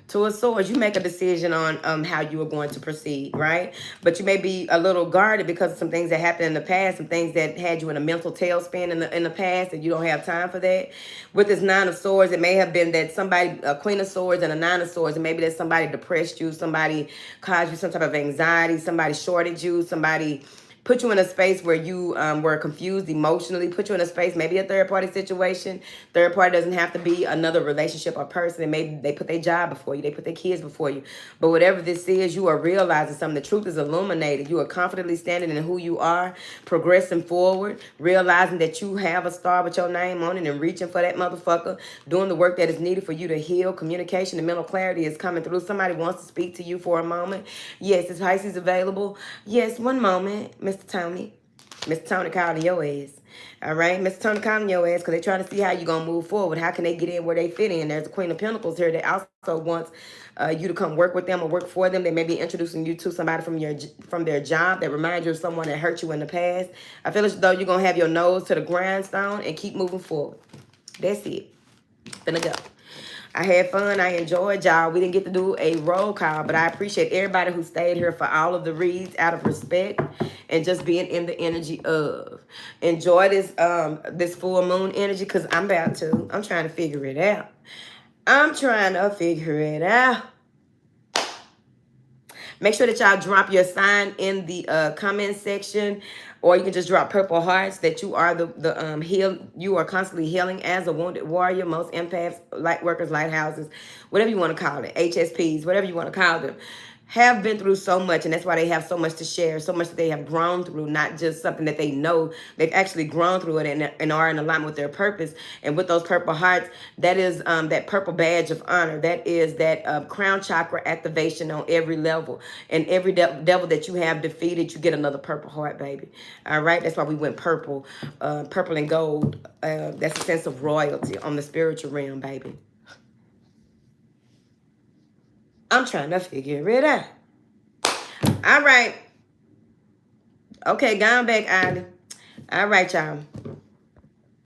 Two of Swords, you make a decision on how you are going to proceed, right? But you may be a little guarded because of some things that happened in the past, some things that had you in a mental tailspin in the past, and you don't have time for that. With this Nine of Swords, it may have been that somebody, a Queen of Swords and a Nine of Swords, and maybe that somebody depressed you, somebody caused you some type of anxiety, somebody shorted you, somebody put you in a space where you were confused emotionally, put you in a space, maybe a third-party situation. Third party doesn't have to be another relationship or person. Maybe they put their job before you. They put their kids before you. But whatever this is, you are realizing something. The truth is illuminated. You are confidently standing in who you are, progressing forward, realizing that you have a star with your name on it and reaching for that motherfucker, doing the work that is needed for you to heal. Communication and mental clarity is coming through. Somebody wants to speak to you for a moment. Yes, is Pisces available? Yes, one moment. Mr. Tony. Mr. Tony calling your ass. All right, Mr. Tony calling your ass because they're trying to see how you're going to move forward. How can they get in where they fit in? There's a Queen of Pentacles here that also wants you to come work with them or work for them. They may be introducing you to somebody from their job that reminds you of someone that hurt you in the past. I feel as though you're going to have your nose to the grindstone and keep moving forward. That's it. Finna go. I had fun. I enjoyed y'all. We didn't get to do a roll call, but I appreciate everybody who stayed here for all of the reads out of respect and just being in the energy of. Enjoy this full moon energy because I'm about to. I'm trying to figure it out. I'm trying to figure it out. Make sure that y'all drop your sign in the comment section, or you can just drop purple hearts that you are you are constantly healing as a wounded warrior. Most empaths, light workers, lighthouses, whatever you want to call it, HSPs, whatever you want to call them, have been through so much, and that's why they have so much to share, so much that they have grown through, not just something that they know. They've actually grown through it and are in alignment with their purpose. And with those purple hearts, that is that purple badge of honor. That is that crown chakra activation on every level. And every devil that you have defeated, you get another purple heart, baby. All right? That's why we went purple, purple and gold. That's a sense of royalty on the spiritual realm, baby. I'm trying to figure it out. All right. Okay, gone back, Ivy. All right, y'all.